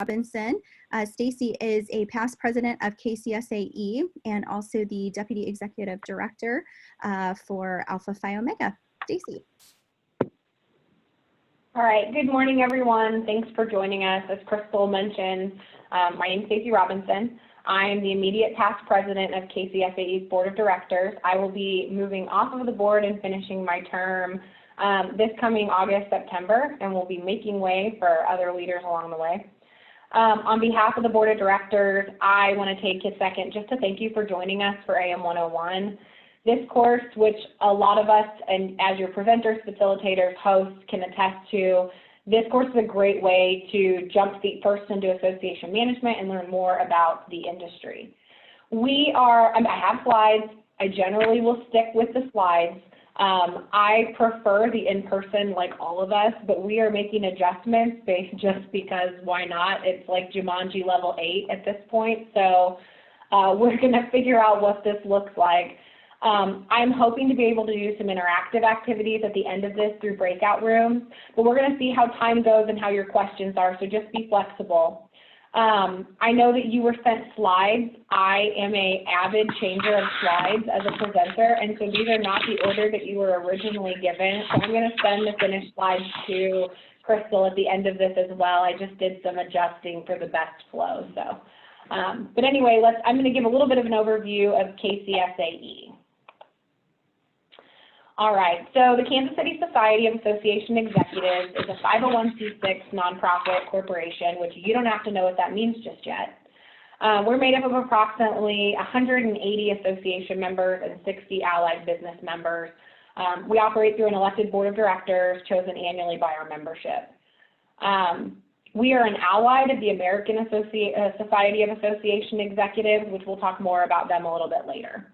Robinson. Stacey is a past president of KCSAE and also the Deputy Executive Director for Alpha Phi Omega. Stacey. All right, good morning, everyone. Thanks for joining us. As Crystal mentioned, my name is Stacey Robinson. I am the immediate past president of KCSAE's Board of Directors. I will be moving off of the board and finishing my term this coming August, September, and will be making way for other leaders along the way. On behalf of the Board of Directors, I want to take a second just to thank you for joining us for AM 101. This course, which a lot of us, and as your presenters, facilitators, hosts can attest to, this course is a great way to jump feet first into association management and learn more about the industry. I have slides. I generally will stick with the slides. I prefer the in-person like all of us, but we are making adjustments just because why not? It's like Jumanji level 8 at this point, so we're going to figure out what this looks like. I'm hoping to be able to do some interactive activities at the end of this through breakout rooms, but we're going to see how time goes and how your questions are, so just be flexible. I know that you were sent slides. I am an avid changer of slides as a presenter, and so these are not the order that you were originally given, so I'm going to send the finished slides to Crystal at the end of this as well. I just did some adjusting for the best flow. So, but anyway, I'm going to give a little bit of an overview of KCSAE. All right, so the Kansas City Society of Association Executives is a 501c6 nonprofit corporation, which you don't have to know what that means just yet. We're made up of approximately 180 association members and 60 allied business members. We operate through an elected board of directors chosen annually by our membership. We are an allied of the American Society of Association Executives, which we'll talk more about them a little bit later.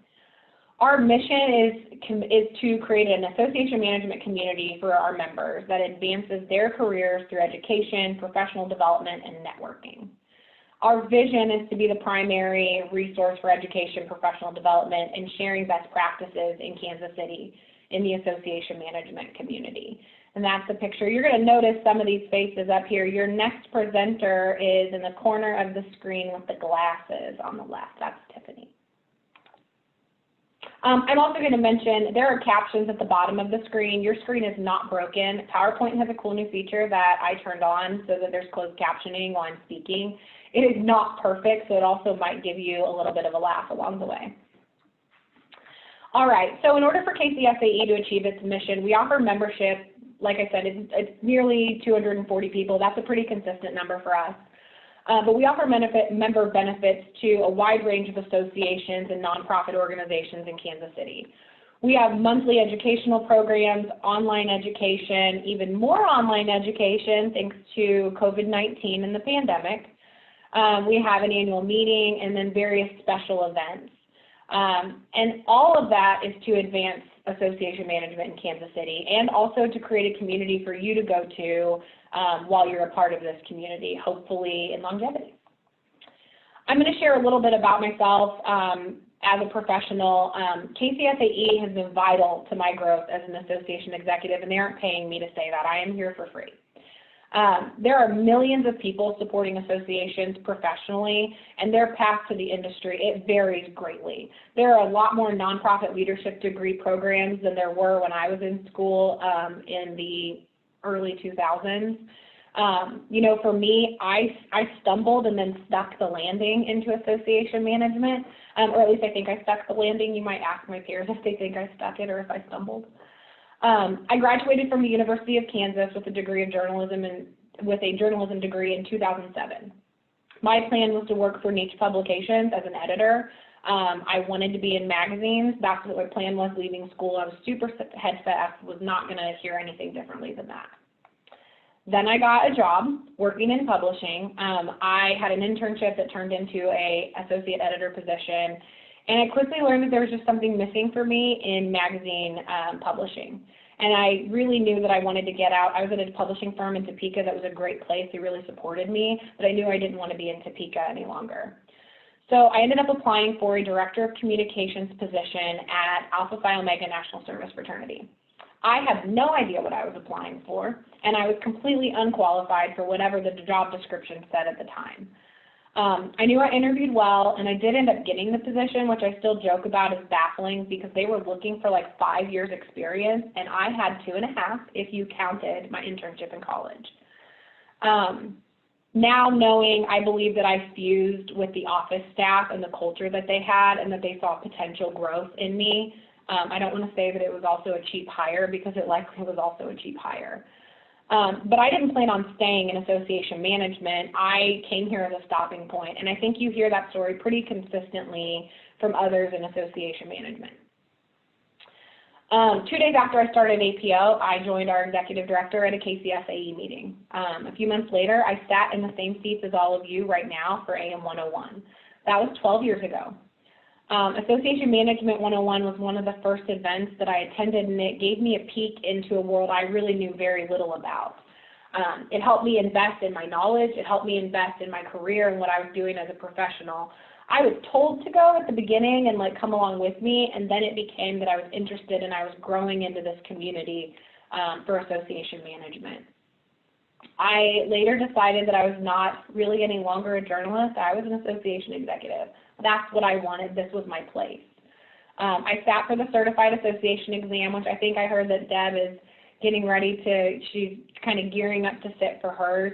Our mission is to create an association management community for our members that advances their careers through education, professional development, and networking. Our vision is to be the primary resource for education, professional development, and sharing best practices in Kansas City in the association management community. And that's the picture. You're going to notice some of these faces up here. Your next presenter is in the corner of the screen with the glasses on the left. That's Tiffany. I'm also going to mention there are captions at the bottom of the screen. Your screen is not broken. PowerPoint has a cool new feature that I turned on so that there's closed captioning while I'm speaking. It is not perfect, so it also might give you a little bit of a laugh along the way. All right, so in order for KCSAE to achieve its mission, we offer membership. Like I said, it's nearly 240 people. That's a pretty consistent number for us. But we offer member benefits to a wide range of associations and nonprofit organizations in Kansas City. We have monthly educational programs, online education, even more online education thanks to COVID-19 and the pandemic. We have an annual meeting and then various special events. And all of that is to advance association management in Kansas City and also to create a community for you to go to while you're a part of this community, hopefully in longevity. I'm going to share a little bit about myself as a professional. KCSAE has been vital to my growth as an association executive, and they aren't paying me to say that. I am here for free. There are millions of people supporting associations professionally, and their path to the industry, it varies greatly. There are a lot more nonprofit leadership degree programs than there were when I was in school in the early 2000s. You know, for me, I stumbled and then stuck the landing into association management, or at least I think I stuck the landing. You might ask my peers if they think I stuck it or if I stumbled. I graduated from the University of Kansas with a degree of journalism and with a journalism degree in 2007. My plan was to work for niche publications as an editor. I wanted to be in magazines. That's what my plan was leaving school. I was super headfast, was not going to hear anything differently than that. Then I got a job working in publishing. I had an internship that turned into an associate editor position, and I quickly learned that there was just something missing for me in magazine publishing. And I really knew that I wanted to get out. I was at a publishing firm in Topeka that was a great place. They really supported me, but I knew I didn't want to be in Topeka any longer. So I ended up applying for a Director of Communications position at Alpha Phi Omega National Service Fraternity. I had no idea what I was applying for, and I was completely unqualified for whatever the job description said at the time. I knew I interviewed well, and I did end up getting the position, which I still joke about as baffling because they were looking for like 5 years experience, and I had 2.5 if you counted my internship in college. Now knowing, I believe that I fused with the office staff and the culture that they had and that they saw potential growth in me. I don't want to say that it was also a cheap hire because it likely was also a cheap hire. But I didn't plan on staying in association management. I came here as a stopping point, and I think you hear that story pretty consistently from others in association management. 2 days after I started APO, I joined our executive director at a KCSAE meeting. A few months later, I sat in the same seats as all of you right now for AM 101. That was 12 years ago. Association Management 101 was one of the first events that I attended, and it gave me a peek into a world I really knew very little about. It helped me invest in my knowledge. It helped me invest in my career and what I was doing as a professional. I was told to go at the beginning and like come along with me, and then it became that I was interested and I was growing into this community for association management. I later decided that I was not really any longer a journalist. I was an association executive. That's what I wanted. This was my place. I sat for the certified association exam, which I think I heard that Deb is getting ready to, she's kind of gearing up to sit for hers.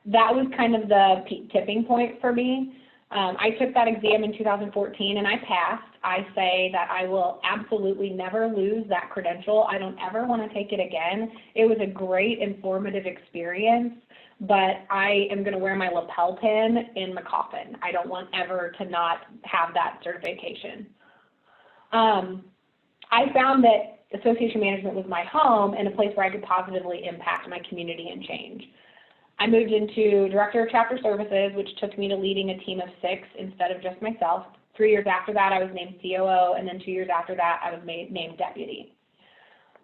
That was kind of the tipping point for me. I took that exam in 2014 and I passed. I say that I will absolutely never lose that credential. I don't ever want to take it again. It was a great informative experience, but I am going to wear my lapel pin in my coffin. I don't want ever to not have that certification. I found that association management was my home and a place where I could positively impact my community and change. I moved into Director of Chapter Services, which took me to leading a team of 6 instead of just myself. 3 years after that, I was named COO, and then 2 years after that, I was named Deputy.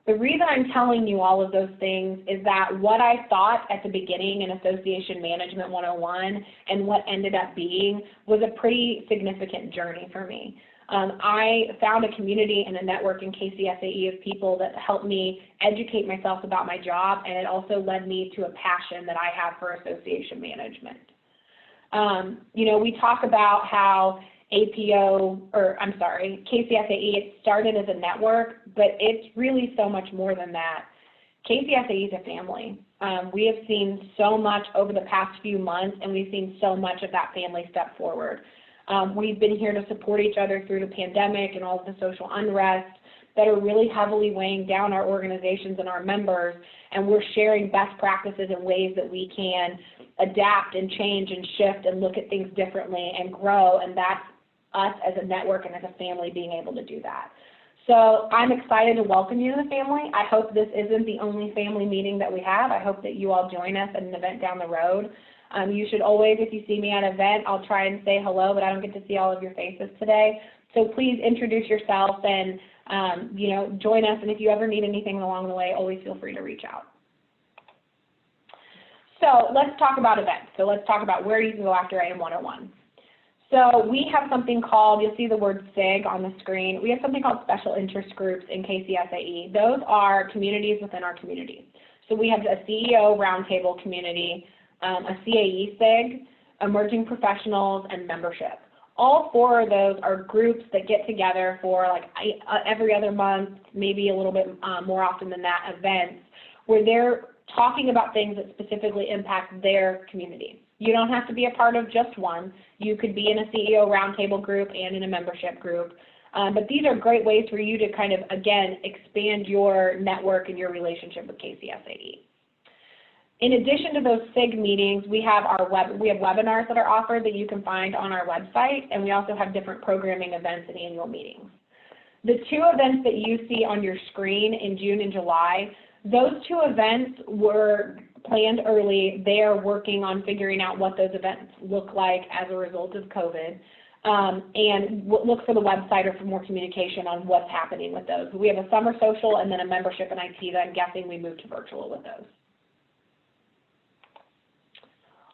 The reason I'm telling you all of those things is that what I thought at the beginning in Association Management 101 and what ended up being was a pretty significant journey for me. I found a community and a network in KCSAE of people that helped me educate myself about my job, and it also led me to a passion that I have for association management. You know, we talk about how KCSAE, it started as a network, but it's really so much more than that. KCSAE is a family. We have seen so much over the past few months, and we've seen so much of that family step forward. We've been here to support each other through the pandemic and all of the social unrest that are really heavily weighing down our organizations and our members, and we're sharing best practices and ways that we can adapt and change and shift and look at things differently and grow, and that's us as a network and as a family being able to do that. So I'm excited to welcome you to the family. I hope this isn't the only family meeting that we have. I hope that you all join us at an event down the road. You should always, if you see me at an event, I'll try and say hello, but I don't get to see all of your faces today. So please introduce yourself and, you know, join us. And if you ever need anything along the way, always feel free to reach out. So let's talk about events. So let's talk about where you can go after AM 101. So we have something called, you'll see the word SIG on the screen. We have something called special interest groups in KCSAE. Those are communities within our community. So we have a CEO roundtable community, a CAE SIG, emerging professionals, and membership. All 4 of those are groups that get together for like every other month, maybe a little bit more often than that, events where they're talking about things that specifically impact their community. You don't have to be a part of just one. You could be in a CEO roundtable group and in a membership group. But these are great ways for you to kind of, again, expand your network and your relationship with KCSAE. In addition to those SIG meetings, we have webinars that are offered that you can find on our website, and we also have different programming events and annual meetings. The 2 events that you see on your screen in June and July, those 2 events were planned early. They are working on figuring out what those events look like as a result of COVID. And look for the website or for more communication on what's happening with those. We have a summer social and then a membership and IT that I'm guessing we moved to virtual with those.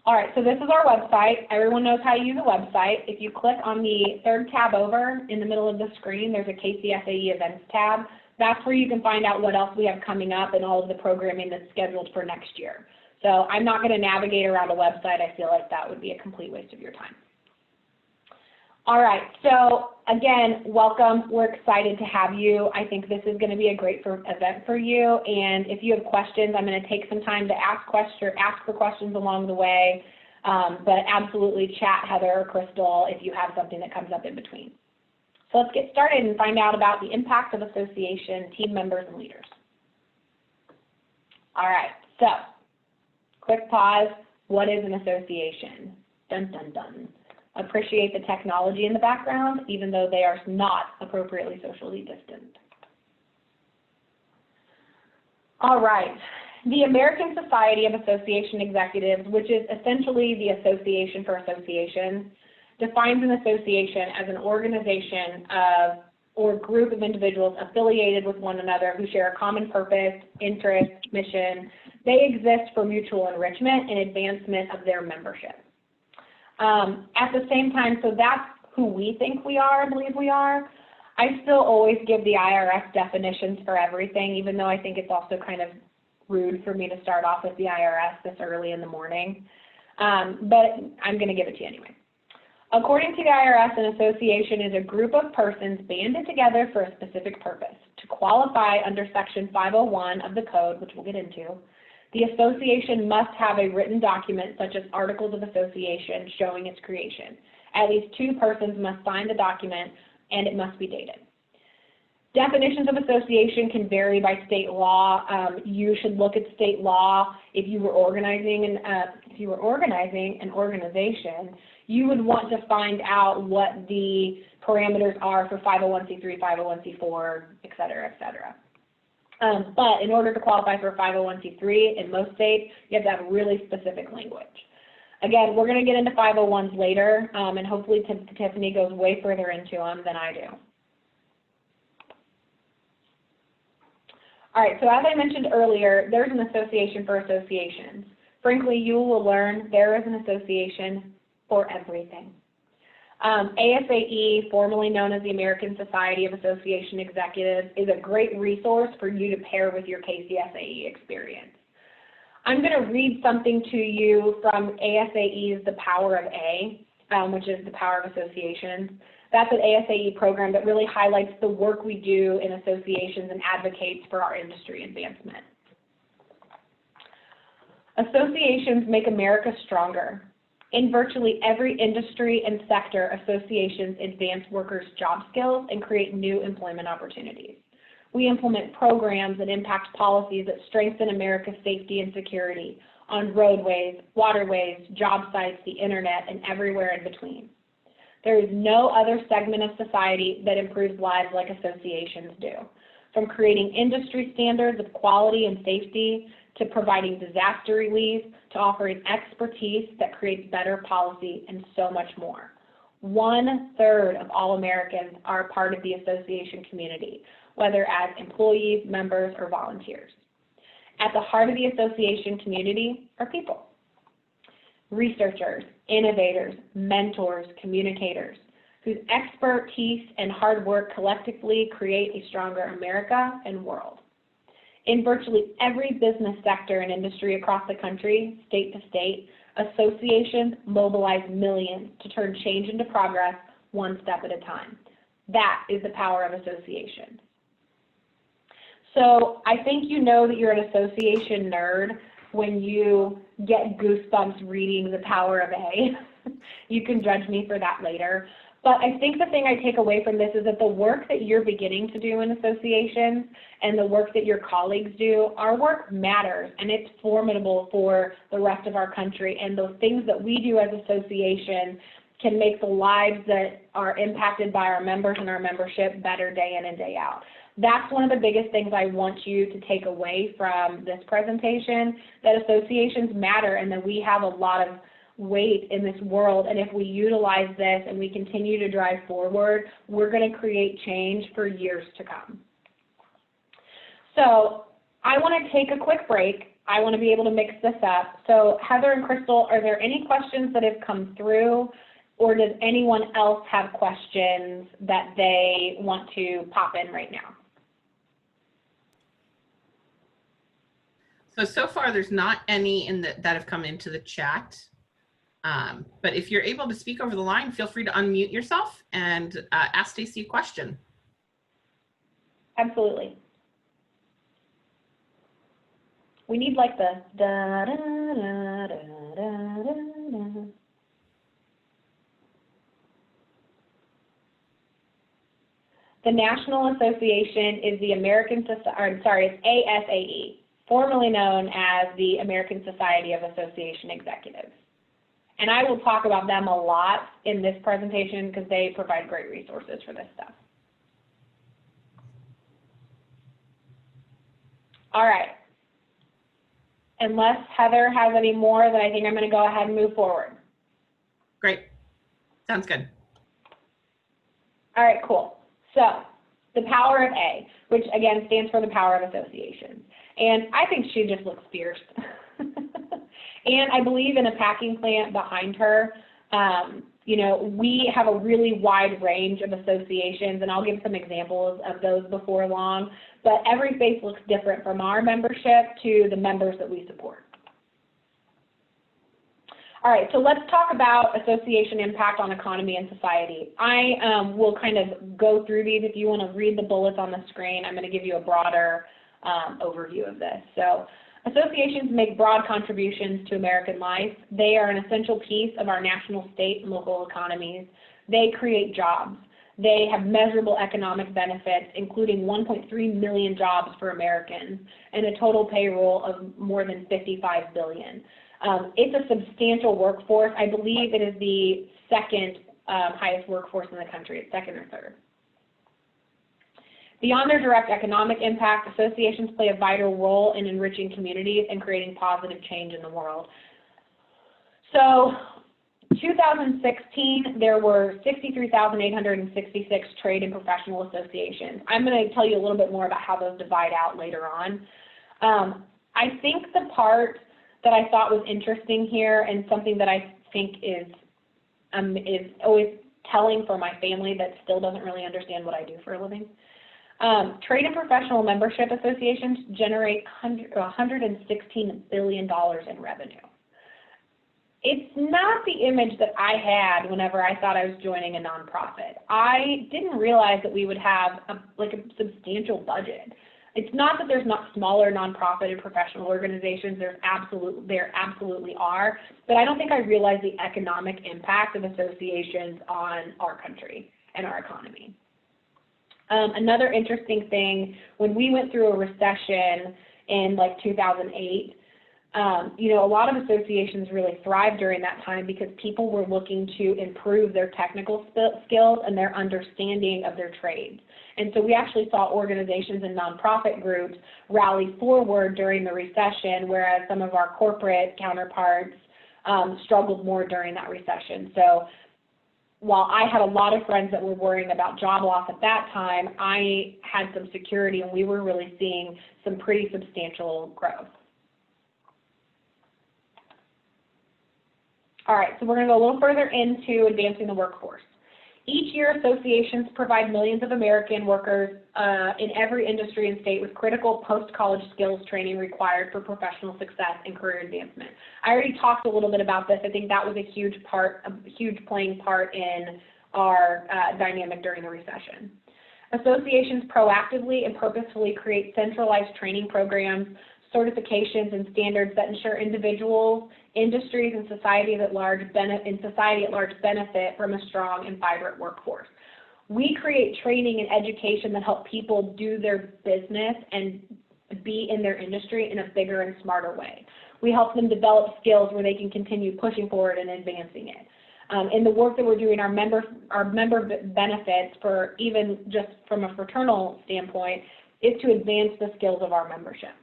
All right, so this is our website. Everyone knows how to use a website. If you click on the 3rd tab over in the middle of the screen, there's a KCSAE events tab. That's where you can find out what else we have coming up and all of the programming that's scheduled for next year. So I'm not going to navigate around a website. I feel like that would be a complete waste of your time. All right, so again, welcome. We're excited to have you. I think this is going to be a great event for you. And if you have questions, I'm going to take some time to ask for questions along the way. But absolutely chat Heather or Crystal if you have something that comes up in between. So let's get started and find out about the impact of association, team members, and leaders. All right, so quick pause. What is an association? Dun, dun, dun. Appreciate the technology in the background, even though they are not appropriately socially distant. All right, the American Society of Association Executives, which is essentially the Association for Associations, defines an association as an organization of or group of individuals affiliated with one another who share a common purpose, interest, mission. They exist for mutual enrichment and advancement of their membership. At the same time, so that's who we think we are, believe we are. I still always give the IRS definitions for everything, even though I think it's also kind of rude for me to start off with the IRS this early in the morning. But I'm going to give it to you anyway. According to the IRS, an association is a group of persons banded together for a specific purpose. To qualify under Section 501 of the Code, which we'll get into, the association must have a written document such as Articles of Association showing its creation. At least two persons must sign the document, and it must be dated. Definitions of association can vary by state law. You should look at state law. If you were organizing an organization, you would want to find out what the parameters are for 501c3, 501c4, et cetera, et cetera. But in order to qualify for 501c3 in most states, you have to have really specific language. Again, we're going to get into 501s later, and hopefully Tiffany goes way further into them than I do. All right, so as I mentioned earlier, there's an association for associations. Frankly, you will learn there is an association for everything. AIAKC, formerly known as the American Society of Association Executives, is a great resource for you to pair with your KCSAE experience. I'm going to read something to you from AIAKC's The Power of A, which is the power of associations. That's an AIAKC program that really highlights the work we do in associations and advocates for our industry advancement. Associations make America stronger. In virtually every industry and sector, associations advance workers' job skills and create new employment opportunities. We implement programs that impact policies that strengthen America's safety and security on roadways, waterways, job sites, the internet, and everywhere in between. There is no other segment of society that improves lives like associations do, from creating industry standards of quality and safety to providing disaster relief, to offering expertise that creates better policy, and so much more. 1/3 of all Americans are a part of the association community, whether as employees, members, or volunteers. At the heart of the association community are people. Researchers, innovators, mentors, communicators, whose expertise and hard work collectively create a stronger America and world. In virtually every business sector and industry across the country, state to state, associations mobilize millions to turn change into progress one step at a time. That is the power of association. So I think you know that you're an association nerd when you get goosebumps reading The Power of A. You can judge me for that later. But I think the thing I take away from this is that the work that you're beginning to do in associations and the work that your colleagues do, our work matters, and it's formidable for the rest of our country. And those things that we do as associations can make the lives that are impacted by our members and our membership better day in and day out. That's one of the biggest things I want you to take away from this presentation, that associations matter and that we have a lot of weight in this world, and if we utilize this and we continue to drive forward, we're going to create change for years to come. So I want to take a quick break. I want to be able to mix this up. So Heather and Crystal, are there any questions that have come through, or does anyone else have questions that they want to pop in right now? So far there's not any that have come into the chat. But if you're able to speak over the line, feel free to unmute yourself and ask Stacey a question. Absolutely. We need like the da da da da da da da. The National Association is the it's ASAE, formerly known as the American Society of Association Executives. And I will talk about them a lot in this presentation because they provide great resources for this stuff. All right. Unless Heather has any more, then I think I'm going to go ahead and move forward. Great. Sounds good. All right, cool. So the power of A, which again stands for the power of associations. And I think she just looks fierce. And I believe in a packing plant behind her. You know, we have a really wide range of associations, and I'll give some examples of those before long. But every space looks different from our membership to the members that we support. All right, so let's talk about association impact on economy and society. I will kind of go through these. If you want to read the bullets on the screen, I'm going to give you a broader overview of this. So associations make broad contributions to American life. They are an essential piece of our national, state, and local economies. They create jobs. They have measurable economic benefits, including 1.3 million jobs for Americans and a total payroll of more than $55 billion. It's a substantial workforce. I believe it is the second highest workforce in the country. It's second or third. Beyond their direct economic impact, associations play a vital role in enriching communities and creating positive change in the world. So 2016, there were 63,866 trade and professional associations. I'm going to tell you a little bit more about how those divide out later on. I think the part that I thought was interesting here, and something that I think is always telling for my family that still doesn't really understand what I do for a living. Trade and professional membership associations generate $116 billion in revenue. It's not the image that I had whenever I thought I was joining a nonprofit. I didn't realize that we would have a substantial budget. It's not that there's not smaller nonprofit and professional organizations. There absolutely are, but I don't think I realized the economic impact of associations on our country and our economy. Another interesting thing, when we went through a recession in like 2008, you know, a lot of associations really thrived during that time because people were looking to improve their technical skills and their understanding of their trades. And so we actually saw organizations and nonprofit groups rally forward during the recession, whereas some of our corporate counterparts struggled more during that recession. So while I had a lot of friends that were worrying about job loss at that time, I had some security, and we were really seeing some pretty substantial growth. All right, so we're going to go a little further into advancing the workforce. Each year, associations provide millions of American workers in every industry and state with critical post-college skills training required for professional success and career advancement. I already talked a little bit about this. I think that was a huge playing part in our dynamic during the recession. Associations proactively and purposefully create centralized training programs, certifications, and standards that ensure individuals, industries, and society at large benefit from a strong and vibrant workforce. We create training and education that help people do their business and be in their industry in a bigger and smarter way. We help them develop skills where they can continue pushing forward and advancing it. In the work that we're doing, our member benefits, for even just from a fraternal standpoint, is to advance the skills of our membership.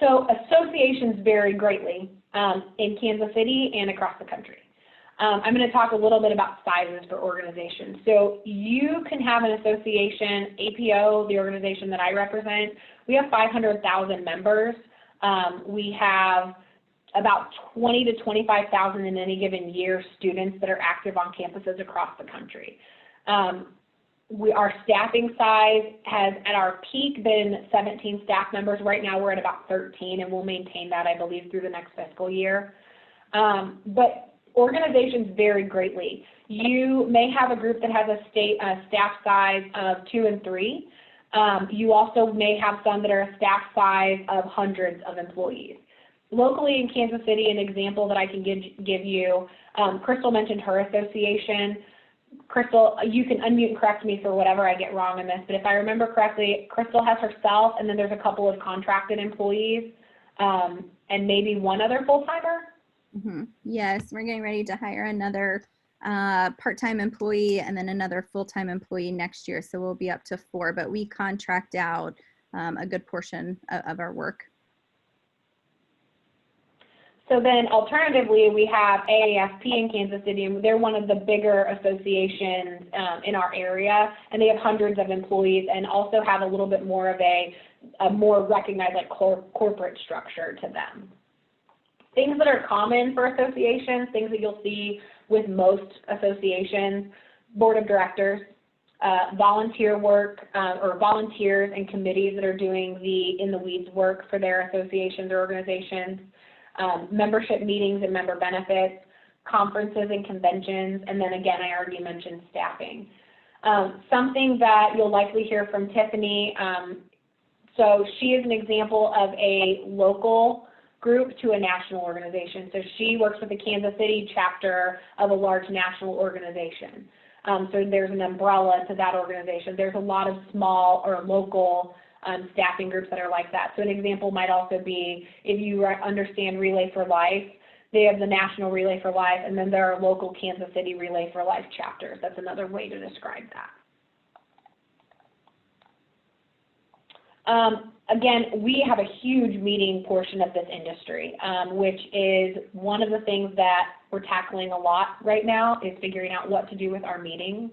So associations vary greatly in Kansas City and across the country. I'm going to talk a little bit about sizes for organizations. So you can have an association, APO, the organization that I represent, we have 500,000 members. We have about 20 to 25,000 in any given year students that are active on campuses across the country. Our staffing size has, at our peak, been 17 staff members. Right now, we're at about 13, and we'll maintain that, I believe, through the next fiscal year. But organizations vary greatly. You may have a group that has a staff size of 2 and 3. You also may have some that are a staff size of hundreds of employees. Locally in Kansas City, an example that I can give you, Crystal mentioned her association. Crystal, you can unmute and correct me for whatever I get wrong in this, but if I remember correctly, Crystal has herself, and then there's a couple of contracted employees, and maybe one other full-timer? Mm-hmm. Yes, we're getting ready to hire another part-time employee and then another full-time employee next year. So we'll be up to 4, but we contract out a good portion of our work. So then alternatively, we have AIAKC in Kansas City, and they're one of the bigger associations in our area, and they have hundreds of employees and also have a little bit more of a more recognized like corporate structure to them. Things that are common for associations, things that you'll see with most associations: board of directors, volunteer work, or volunteers and committees that are doing the in-the-weeds work for their associations or organizations, membership meetings and member benefits, conferences and conventions, and then again, I already mentioned staffing. Something that you'll likely hear from Tiffany, so she is an example of a local group to a national organization. So she works with the Kansas City chapter of a large national organization. So there's an umbrella to that organization. There's a lot of small or local staffing groups that are like that. So an example might also be, if you understand Relay for Life, they have the National Relay for Life, and then there are local Kansas City Relay for Life chapters. That's another way to describe that. Again, we have a huge meeting portion of this industry, which is one of the things that we're tackling a lot right now, is figuring out what to do with our meetings.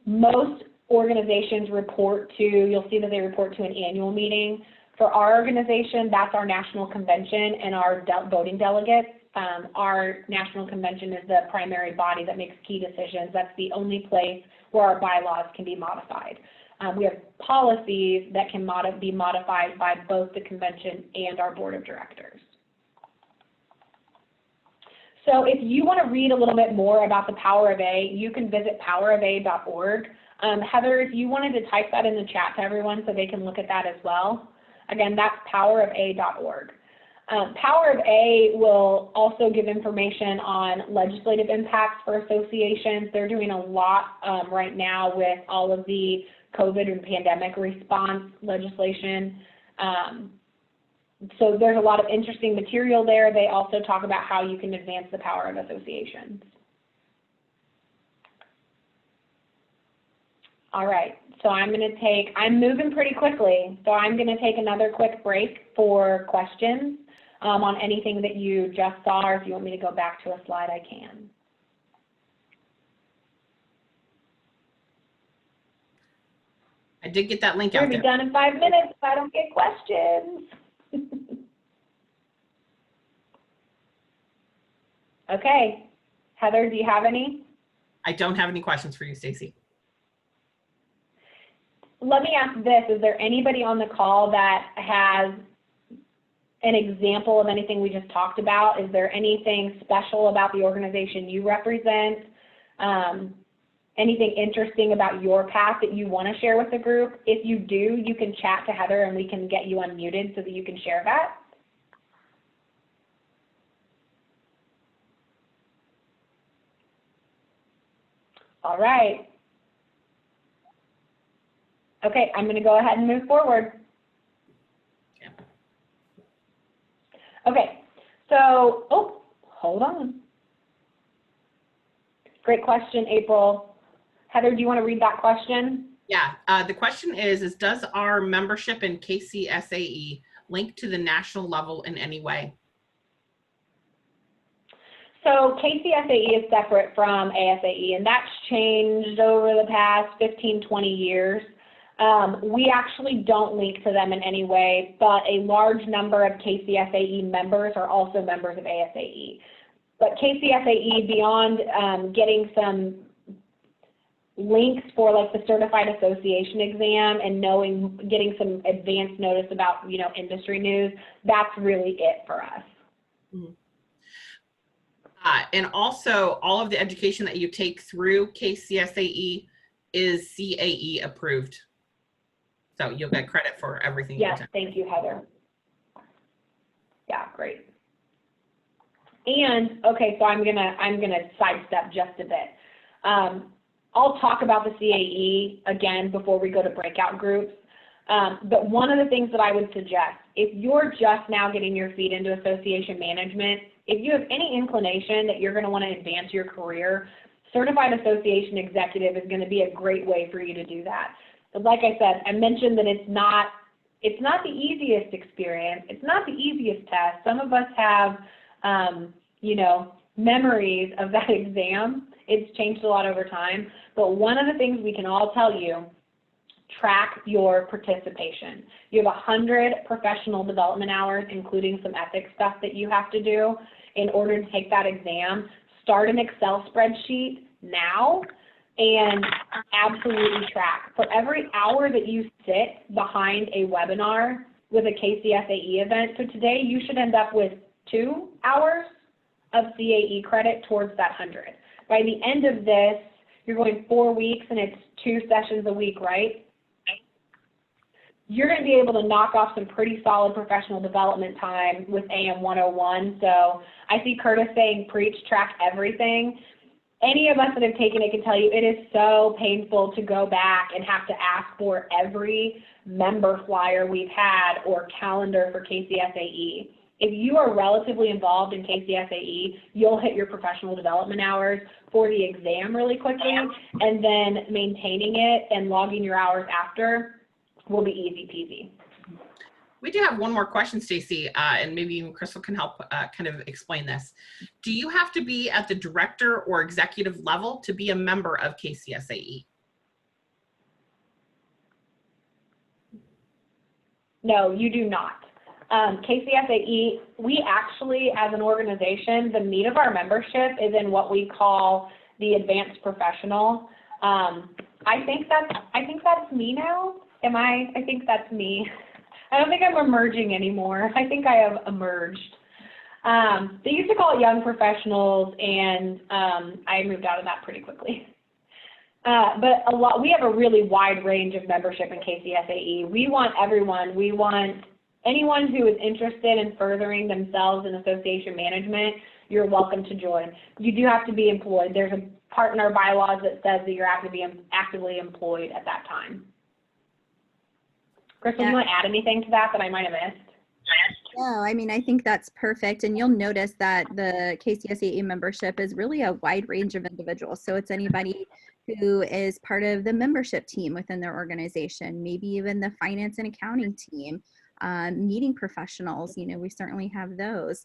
Most organizations report to, you'll see that they report to an annual meeting. For our organization, that's our national convention and our voting delegates. Our national convention is the primary body that makes key decisions. That's the only place where our bylaws can be modified. We have policies that can be modified by both the convention and our board of directors. So if you want to read a little bit more about the Power of A, you can visit powerofa.org. Heather, if you wanted to type that in the chat to everyone so they can look at that as well. Again, that's powerofa.org. Power of A will also give information on legislative impacts for associations. They're doing a lot right now with all of the COVID and pandemic response legislation. So there's a lot of interesting material there. They also talk about how you can advance the power of associations. All right, so I'm moving pretty quickly, so I'm going to take another quick break for questions on anything that you just saw, or if you want me to go back to a slide, I can. I did get that link out there. We'll be done in 5 minutes if I don't get questions. Okay, Heather, do you have any? I don't have any questions for you, Stacey. Let me ask this, is there anybody on the call that has an example of anything we just talked about? Is there anything special about the organization you represent? Anything interesting about your path that you want to share with the group? If you do, you can chat to Heather and we can get you unmuted so that you can share that. All right. Okay, I'm going to go ahead and move forward. Okay, so, oh, hold on. Great question, April. Heather, do you want to read that question? Yeah, the question is does our membership in KCSAE link to the national level in any way? So KCSAE is separate from ASAE, and that's changed over the past 15, 20 years. We actually don't link to them in any way, but a large number of KCSAE members are also members of ASAE. But KCSAE, beyond getting some links for like the certified association exam and getting some advanced notice about, you know, industry news, that's really it for us. Mhm. And also all of the education that you take through KCSAE is CAE approved. So you'll get credit for everything. Yes, thank you, Heather. Yeah, great. And okay, so I'm gonna sidestep just a bit. I'll talk about the CAE again before we go to breakout groups. But one of the things that I would suggest, if you're just now getting your feet into association management, if you have any inclination that you're going to want to advance your career, Certified Association Executive is going to be a great way for you to do that. But like I said, I mentioned that it's not the easiest experience. It's not the easiest test. Some of us have, you know, memories of that exam. It's changed a lot over time. But one of the things we can all tell you, track your participation. You have 100 professional development hours, including some ethics stuff that you have to do in order to take that exam. Start an Excel spreadsheet now and absolutely track. For every hour that you sit behind a webinar with a KCSAE event, so today you should end up with 2 hours of CAE credit towards that 100. By the end of this, you're going 4 weeks and it's 2 sessions a week, right? You're going to be able to knock off some pretty solid professional development time with AM 101. So I see Curtis saying, preach, track everything. Any of us that have taken it can tell you it is so painful to go back and have to ask for every member flyer we've had or calendar for KCSAE. If you are relatively involved in KCSAE, you'll hit your professional development hours for the exam really quickly, and then maintaining it and logging your hours after will be easy peasy. We do have one more question, Stacey, and maybe even Crystal can help kind of explain this. Do you have to be at the director or executive level to be a member of KCSAE? No, you do not. KCSAE, we actually, as an organization, the meat of our membership is in what we call the advanced professional. I think that's me now. I think that's me. I don't think I'm emerging anymore. I think I have emerged. They used to call it young professionals, and I moved out of that pretty quickly. But we have a really wide range of membership in KCSAE. We want everyone. We want anyone who is interested in furthering themselves in association management. You're welcome to join. You do have to be employed. There's a part in our bylaws that says that you're actively employed at that time. Crystal, do you want to add anything to that I might have missed? No, I mean, I think that's perfect. And you'll notice that the KCSAE membership is really a wide range of individuals. So it's anybody who is part of the membership team within their organization, maybe even the finance and accounting team, meeting professionals, you know, we certainly have those.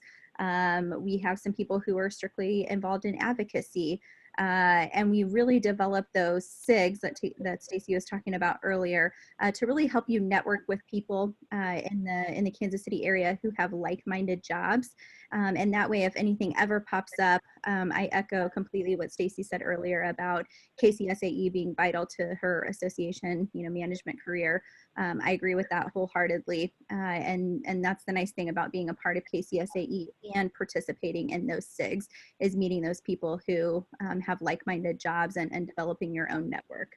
We have some people who are strictly involved in advocacy. And we really develop those SIGs that Stacey was talking about earlier to really help you network with people in the Kansas City area who have like-minded jobs. And that way, if anything ever pops up, I echo completely what Stacey said earlier about KCSAE being vital to her association, you know, management career. I agree with that wholeheartedly. And that's the nice thing about being a part of KCSAE and participating in those SIGs is meeting those people who have like-minded jobs and developing your own network.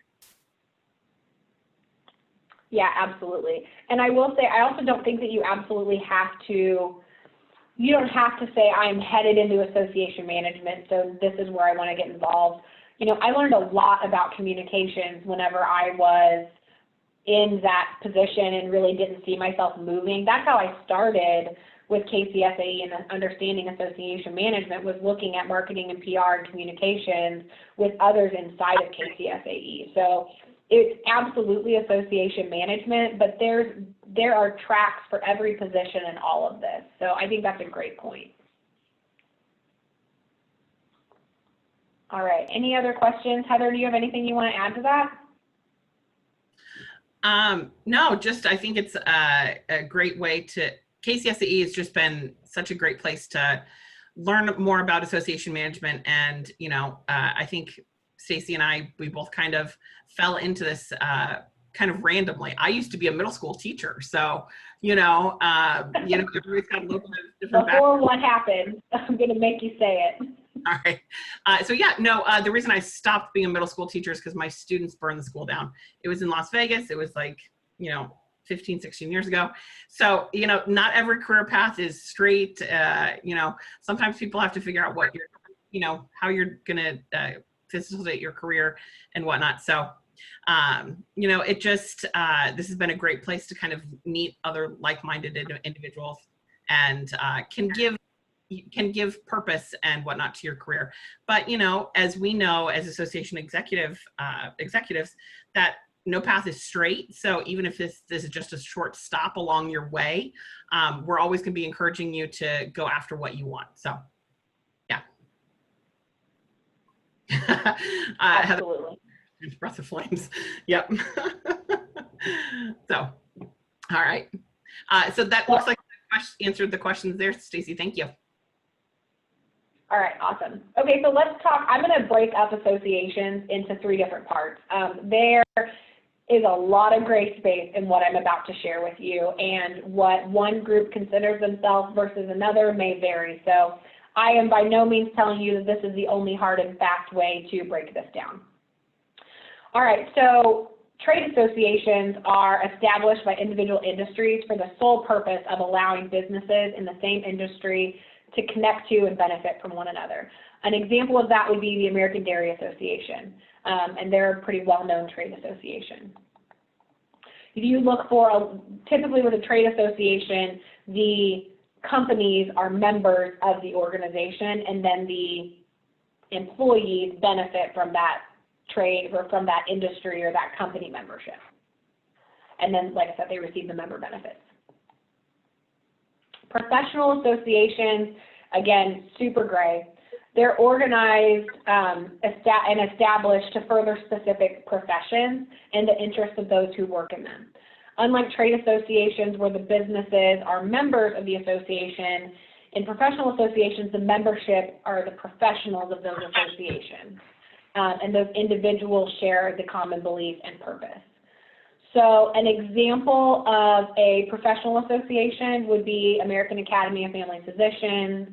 Yeah, absolutely. And I will say, I also don't think that you absolutely have to, you don't have to say, I'm headed into association management, so this is where I want to get involved. You know, I learned a lot about communications whenever I was in that position and really didn't see myself moving. That's how I started with KCSAE and understanding association management, was looking at marketing and PR and communications with others inside of KCSAE. So it's absolutely association management, but there are tracks for every position in all of this. So I think that's a great point. All right, any other questions? Heather, do you have anything you want to add to that? No, just I think it's a great way to, KCSAE has just been such a great place to learn more about association management. And, you know, I think Stacey and I, we both kind of fell into this kind of randomly. I used to be a middle school teacher, so everybody's got a little bit of different Before what happened, I'm going to make you say it. All right. The reason I stopped being a middle school teacher is because my students burned the school down. It was in Las Vegas. It was like, 15, 16 years ago. So, not every career path is straight. Sometimes people have to figure out what how you're going to facilitate your career and whatnot. So, it just, this has been a great place to kind of meet other like-minded individuals and can give purpose and whatnot to your career. But, as we know, as association executives, that no path is straight. So even if this is just a short stop along your way, we're always going to be encouraging you to go after what you want. So, yeah. Absolutely. Breath of flames. Yep. So, all right. So that looks like answered the questions there, Stacey. Thank you. All right, awesome. Okay, so let's talk. I'm going to break up associations into 3 different parts. There is a lot of gray space in what I'm about to share with you, and what one group considers themselves versus another may vary. So I am by no means telling you that this is the only hard and fast way to break this down. All right, so trade associations are established by individual industries for the sole purpose of allowing businesses in the same industry to connect to and benefit from one another. An example of that would be the American Dairy Association, and they're a pretty well-known trade association. If you look for, typically with a trade association, the companies are members of the organization, and then the employees benefit from that trade or from that industry or that company membership. And then, like I said, they receive the member benefits. Professional associations, again, super gray. They're organized and established to further specific professions and the interests of those who work in them. Unlike trade associations where the businesses are members of the association, in professional associations, the membership are the professionals of those associations. And those individuals share the common belief and purpose. So an example of a professional association would be American Academy of Family Physicians,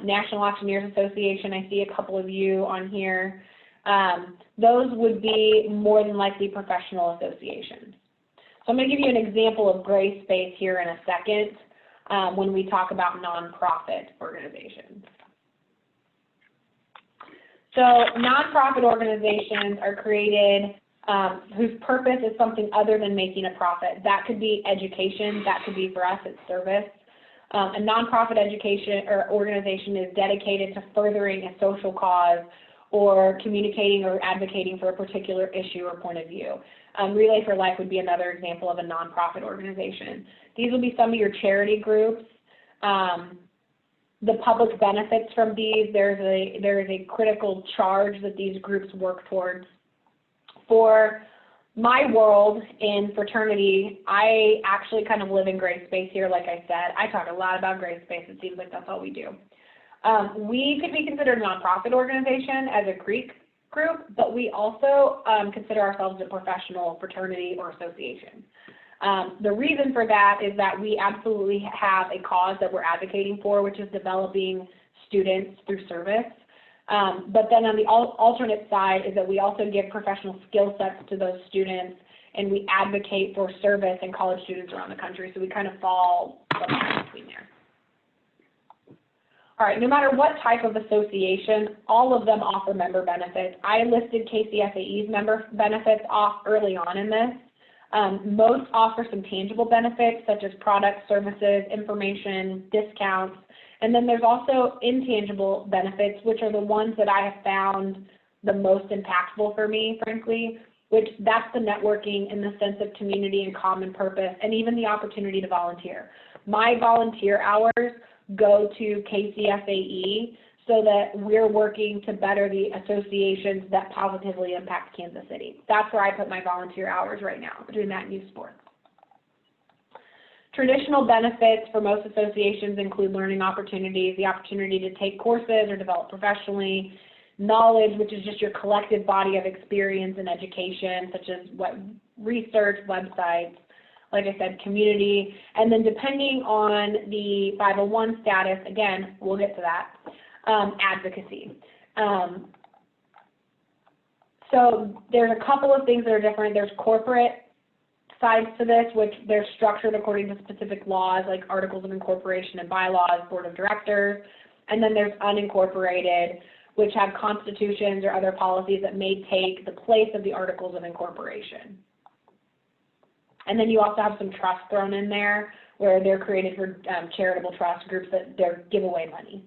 National Auctioneers Association. I see a couple of you on here. Those would be more than likely professional associations. So I'm going to give you an example of gray space here in a second when we talk about nonprofit organizations. So nonprofit organizations are created whose purpose is something other than making a profit. That could be education. That could be, for us, it's service. A nonprofit education or organization is dedicated to furthering a social cause or communicating or advocating for a particular issue or point of view. Relay for Life would be another example of a nonprofit organization. These will be some of your charity groups. The public benefits from these, there is a critical charge that these groups work towards. For my world in fraternity, I actually kind of live in gray space here, like I said. I talk a lot about gray space. It seems like that's all we do. We could be considered a nonprofit organization as a Greek group, but we also consider ourselves a professional fraternity or association. The reason for that is that we absolutely have a cause that we're advocating for, which is developing students through service. But then on the alternate side is that we also give professional skill sets to those students, and we advocate for service and college students around the country. So we kind of fall somewhere between there. All right, no matter what type of association, all of them offer member benefits. I listed KCSAE's member benefits off early on in this. Most offer some tangible benefits such as products, services, information, discounts, and then there's also intangible benefits, which are the ones that I have found the most impactful for me, frankly, which that's the networking in the sense of community and common purpose, and even the opportunity to volunteer. My volunteer hours go to KCSAE so that we're working to better the associations that positively impact Kansas City. That's where I put my volunteer hours right now, doing that in youth sports. Traditional benefits for most associations include learning opportunities, the opportunity to take courses or develop professionally, knowledge, which is just your collective body of experience in education, such as what research, websites, like I said, community, and then depending on the 501 status, again, we'll get to that, advocacy. So there's a couple of things that are different. There's corporate sides to this, which they're structured according to specific laws, like articles of incorporation and bylaws, board of directors, and then there's unincorporated, which have constitutions or other policies that may take the place of the articles of incorporation. And then you also have some trusts thrown in there where they're created for charitable trust groups that they're give away money.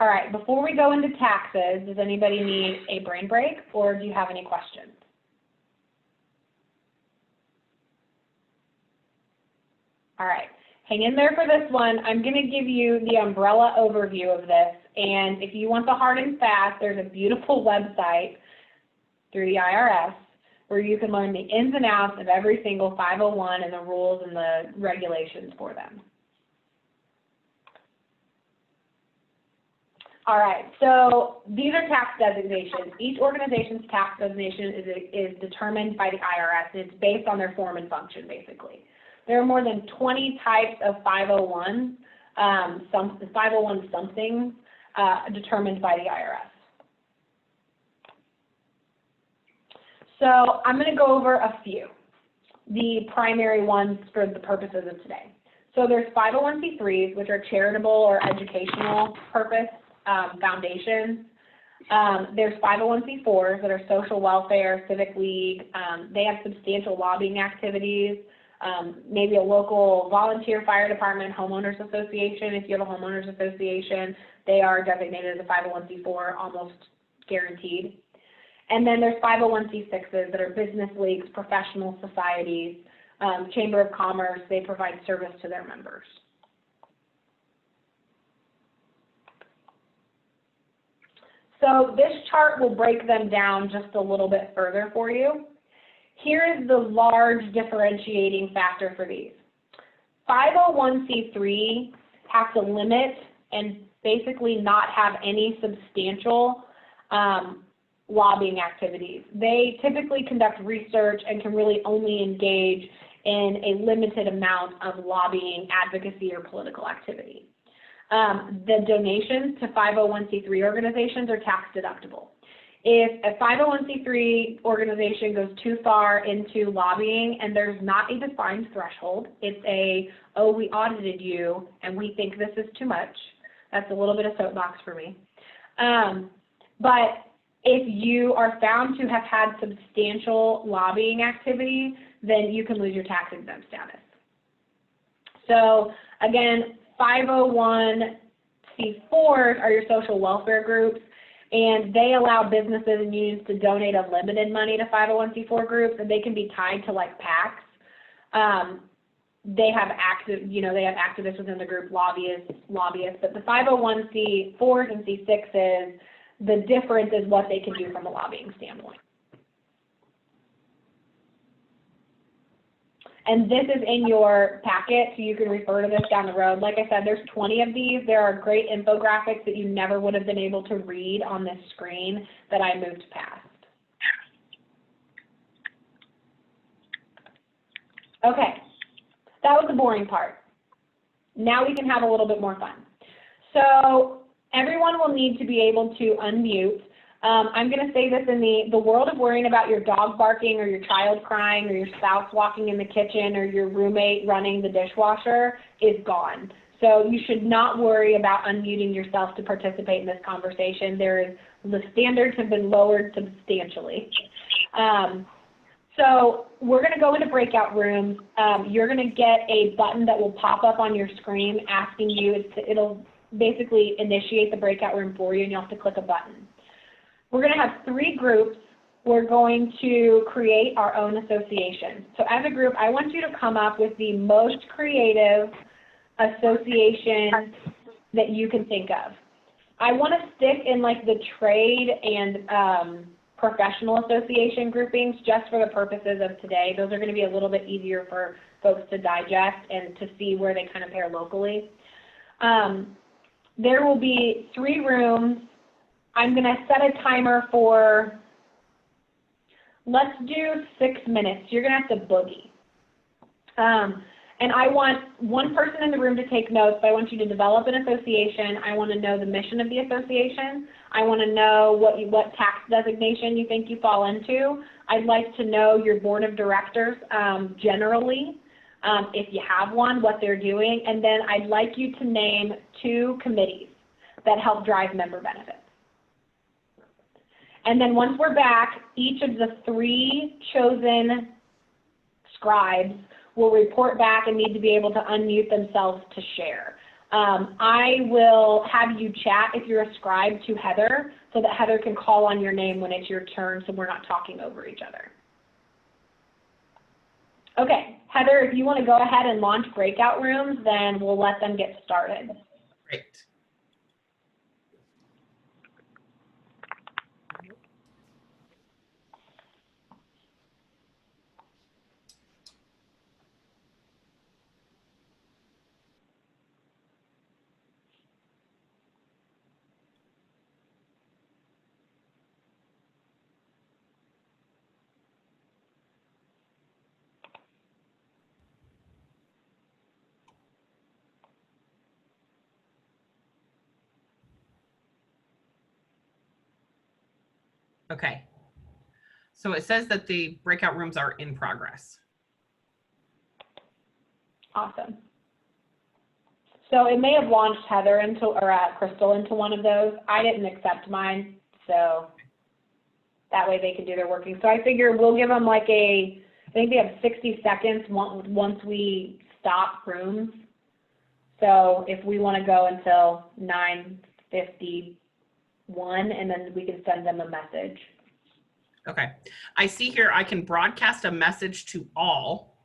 All right, before we go into taxes, does anybody need a brain break or do you have any questions? All right, hang in there for this one. I'm going to give you the umbrella overview of this. And if you want the hard and fast, there's a beautiful website through the IRS where you can learn the ins and outs of every single 501 and the rules and the regulations for them. All right, so these are tax designations. Each organization's tax designation is determined by the IRS. It's based on their form and function, basically. There are more than 20 types of 501s, 501 somethings, determined by the IRS. So I'm going to go over a few, the primary ones for the purposes of today. So there's 501c3s, which are charitable or educational purpose foundations. There's 501c4s that are social welfare, civic league. They have substantial lobbying activities, maybe a local volunteer fire department, homeowners association. If you have a homeowners association, they are designated as a 501c4 almost guaranteed. And then there's 501c6s that are business leagues, professional societies, chamber of commerce. They provide service to their members. So this chart will break them down just a little bit further for you. Here is the large differentiating factor for these. 501c3 have to limit and basically not have any substantial lobbying activities. They typically conduct research and can really only engage in a limited amount of lobbying, advocacy, or political activity. The donations to 501c3 organizations are tax deductible. If a 501c3 organization goes too far into lobbying and there's not a defined threshold, it's a, oh, we audited you and we think this is too much. That's a little bit of soapbox for me. But if you are found to have had substantial lobbying activity, then you can lose your tax exempt status. So again, 501c4s are your social welfare groups, and they allow businesses and unions to donate unlimited money to 501c4 groups, and they can be tied to like PACs. They have activists within the group, lobbyists, but the 501c4s and c6s, the difference is what they can do from a lobbying standpoint. And this is in your packet, so you can refer to this down the road. Like I said, there's 20 of these. There are great infographics that you never would have been able to read on this screen that I moved past. Okay, that was the boring part. Now we can have a little bit more fun. So everyone will need to be able to unmute. I'm going to say this in the world of worrying about your dog barking or your child crying or your spouse walking in the kitchen or your roommate running the dishwasher is gone. So you should not worry about unmuting yourself to participate in this conversation. The standards have been lowered substantially. So we're going to go into breakout rooms. You're going to get a button that will pop up on your screen asking you, it'll basically initiate the breakout room for you, and you'll have to click a button. We're going to have 3 groups. We're going to create our own association. So as a group, I want you to come up with the most creative association that you can think of. I want to stick in like the trade and professional association groupings just for the purposes of today. Those are going to be a little bit easier for folks to digest and to see where they kind of pair locally. There will be 3 rooms. I'm going to set a timer for, let's do 6 minutes. You're going to have to boogie. And I want one person in the room to take notes, but I want you to develop an association. I want to know the mission of the association. I want to know what tax designation you think you fall into. I'd like to know your board of directors generally, if you have one, what they're doing. And then I'd like you to name 2 committees that help drive member benefits. And then once we're back, each of the 3 chosen scribes will report back and need to be able to unmute themselves to share. I will have you chat if you're a scribe to Heather so that Heather can call on your name when it's your turn so we're not talking over each other. Okay, Heather, if you want to go ahead and launch breakout rooms, then we'll let them get started. Great. Okay. So it says that the breakout rooms are in progress. Awesome. So it may have launched Heather into, or Crystal into one of those. I didn't accept mine, so that way they can do their working. So I figure we'll give them like I think they have 60 seconds once we stop rooms. So if we want to go until 9:51, and then we can send them a message. Okay. I see here I can broadcast a message to all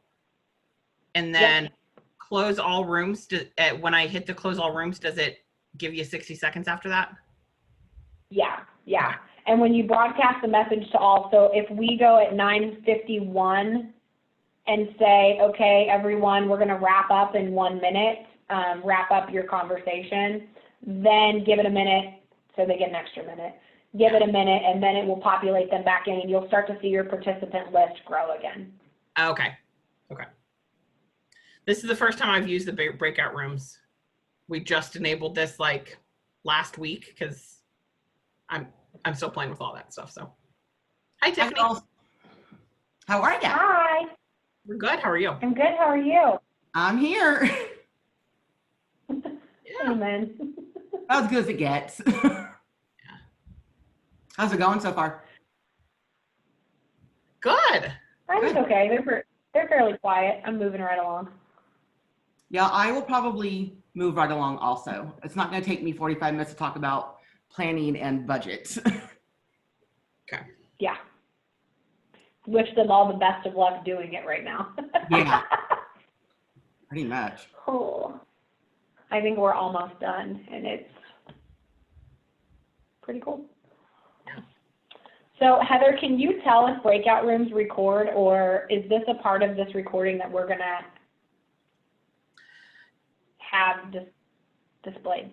and then close all rooms. When I hit the close all rooms, does it give you 60 seconds after that? Yeah. And when you broadcast the message to all, so if we go at 9:51 and say, okay, everyone, we're going to wrap up in 1 minute, wrap up your conversation, then give it a minute so they get an extra minute. Give it a minute, and then it will populate them back in, and you'll start to see your participant list grow again. Okay. Okay. This is the first time I've used the breakout rooms. We just enabled this like last week because I'm still playing with all that stuff. So, hi Tiffany. How are you? Hi. We're good. How are you? I'm good. How are you? I'm here. Yeah. Amen. About as good as it gets. How's it going so far? Good. It's okay. They're fairly quiet. I'm moving right along. Yeah, I will probably move right along also. It's not going to take me 45 minutes to talk about planning and budget. Okay. Yeah. Wish them all the best of luck doing it right now. Yeah. Pretty much. Cool. I think we're almost done, and it's pretty cool. So Heather, can you tell if breakout rooms record, or is this a part of this recording that we're going to have displayed?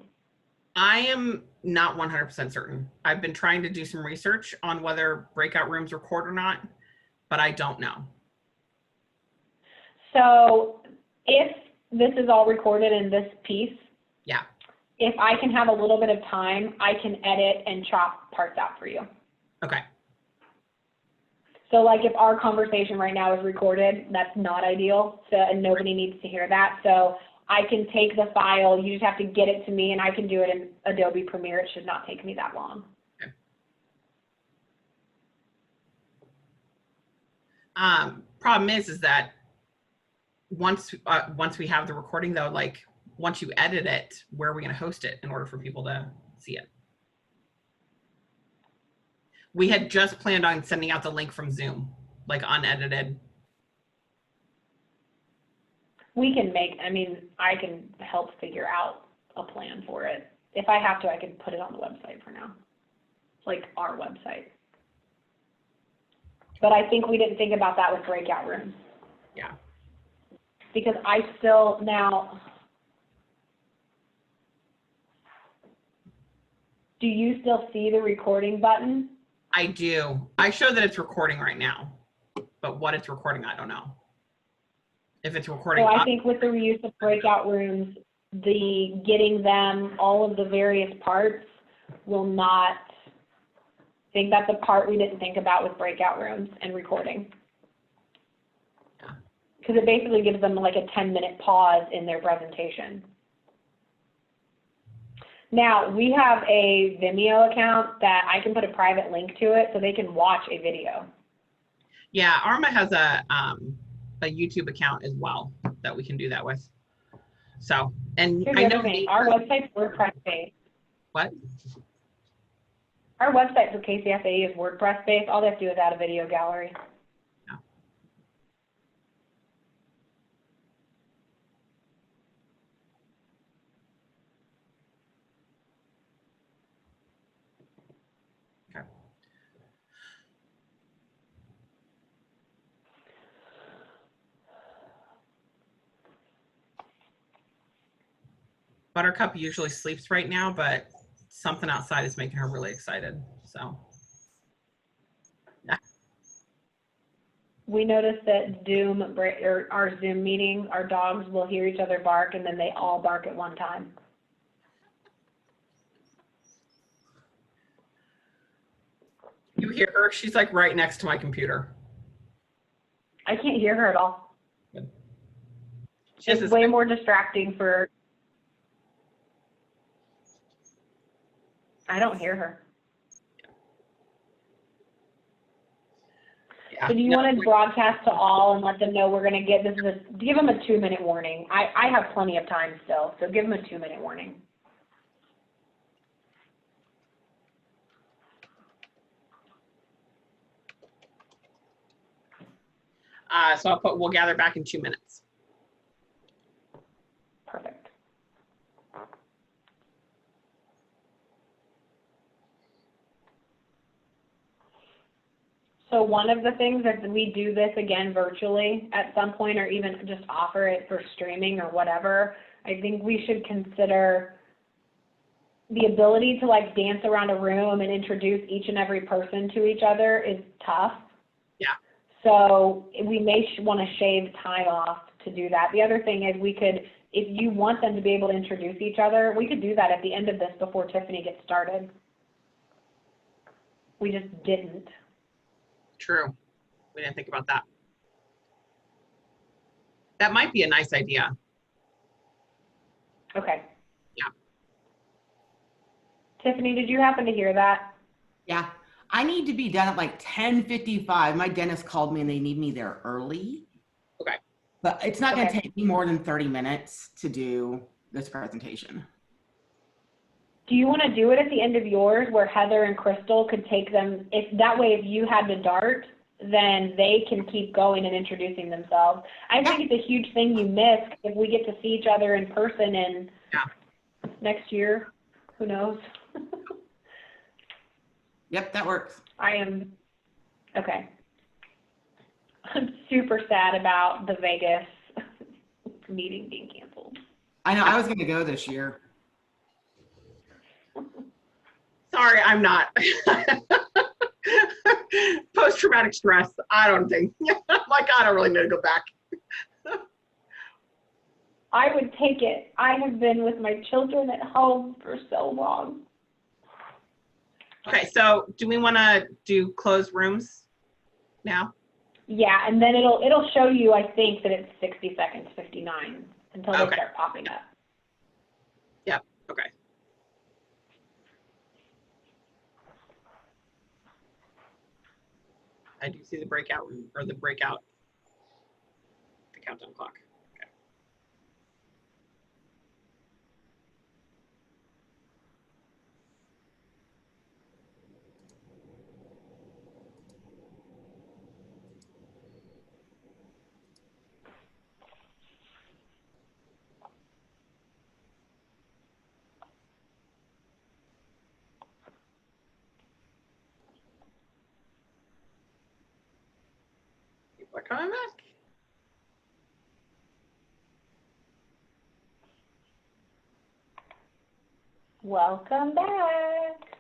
I am not 100% certain. I've been trying to do some research on whether breakout rooms record or not, but I don't know. So if this is all recorded in this piece, Yeah. if I can have a little bit of time, I can edit and chop parts out for you. Okay. So like if our conversation right now is recorded, that's not ideal, so, and nobody needs to hear that. So I can take the file, you just have to get it to me, and I can do it in Adobe Premiere. It should not take me that long. Okay. Problem is that once we have the recording though, like once you edit it, where are we going to host it in order for people to see it? We had just planned on sending out the link from Zoom, like unedited. We can I can help figure out a plan for it. If I have to, I can put it on the website for now, like our website. But I think we didn't think about that with breakout rooms. Yeah. Because I still now, Do you still see the recording button? I do. I show that it's recording right now, but what it's recording, I don't know. If it's recording So I up, think with the use of breakout rooms, the getting them all of the various parts will not, I think that's a part we didn't think about with breakout rooms and recording. Yeah. Because it basically gives them like a 10-minute pause in their presentation. Now, we have a Vimeo account that I can put a private link to it so they can watch a video. yeah, Arma has a YouTube account as well that we can do that with. So, and Here's I the know other thing, our website's WordPress based. what? Our website for KCSAE is WordPress based. All they have to do is add a video gallery. Yeah. Okay. Buttercup usually sleeps right now, but something outside is making her really excited. So, yeah. We noticed that or our Zoom meetings, our dogs will hear each other bark and then they all bark at one time. You hear her? She's like right next to my computer. I can't hear her at all. Good. She has It's this, way more distracting for, I don't hear her. yeah, So do you no, want to broadcast to all and let them know we're going to get, give them a 2-minute warning. I have plenty of time still, so give them a 2-minute warning. so I'll put, we'll gather back in 2 minutes. Perfect. So one of the things that we do this again virtually at some point, or even just offer it for streaming or whatever, I think we should consider the ability to like dance around a room and introduce each and every person to each other is tough. Yeah. So we may want to shave time off to do that. The other thing is we could, if you want them to be able to introduce each other, we could do that at the end of this before Tiffany gets started. We just didn't. True. We didn't think about that. That might be a nice idea. Okay. Yeah. Tiffany, did you happen to hear that? Yeah. I need to be done at like 10:55. My dentist called me and they need me there early. Okay. But it's not going to Okay. take me more than 30 minutes to do this presentation. Do you want to do it at the end of yours where Heather and Crystal could take them, if that way if you had to dart, then they can keep going and introducing themselves. I think it's a huge thing you miss if we get to see each other in person in next year. Who knows? Yep, that works. Okay. I'm super sad about the Vegas meeting being canceled. I know, I was going to go this year. Sorry, I'm not. Post-traumatic stress. I don't think. I'm like, I don't really need to go back. I would take it. I have been with my children at home for so long. Okay, so do we want to do closed rooms now? Yeah, and then it'll show you, I think, that it's 60 seconds, 59, until they start popping up. Yep, okay. I do see the breakout room, or the countdown clock. Okay. People are coming back. Welcome back.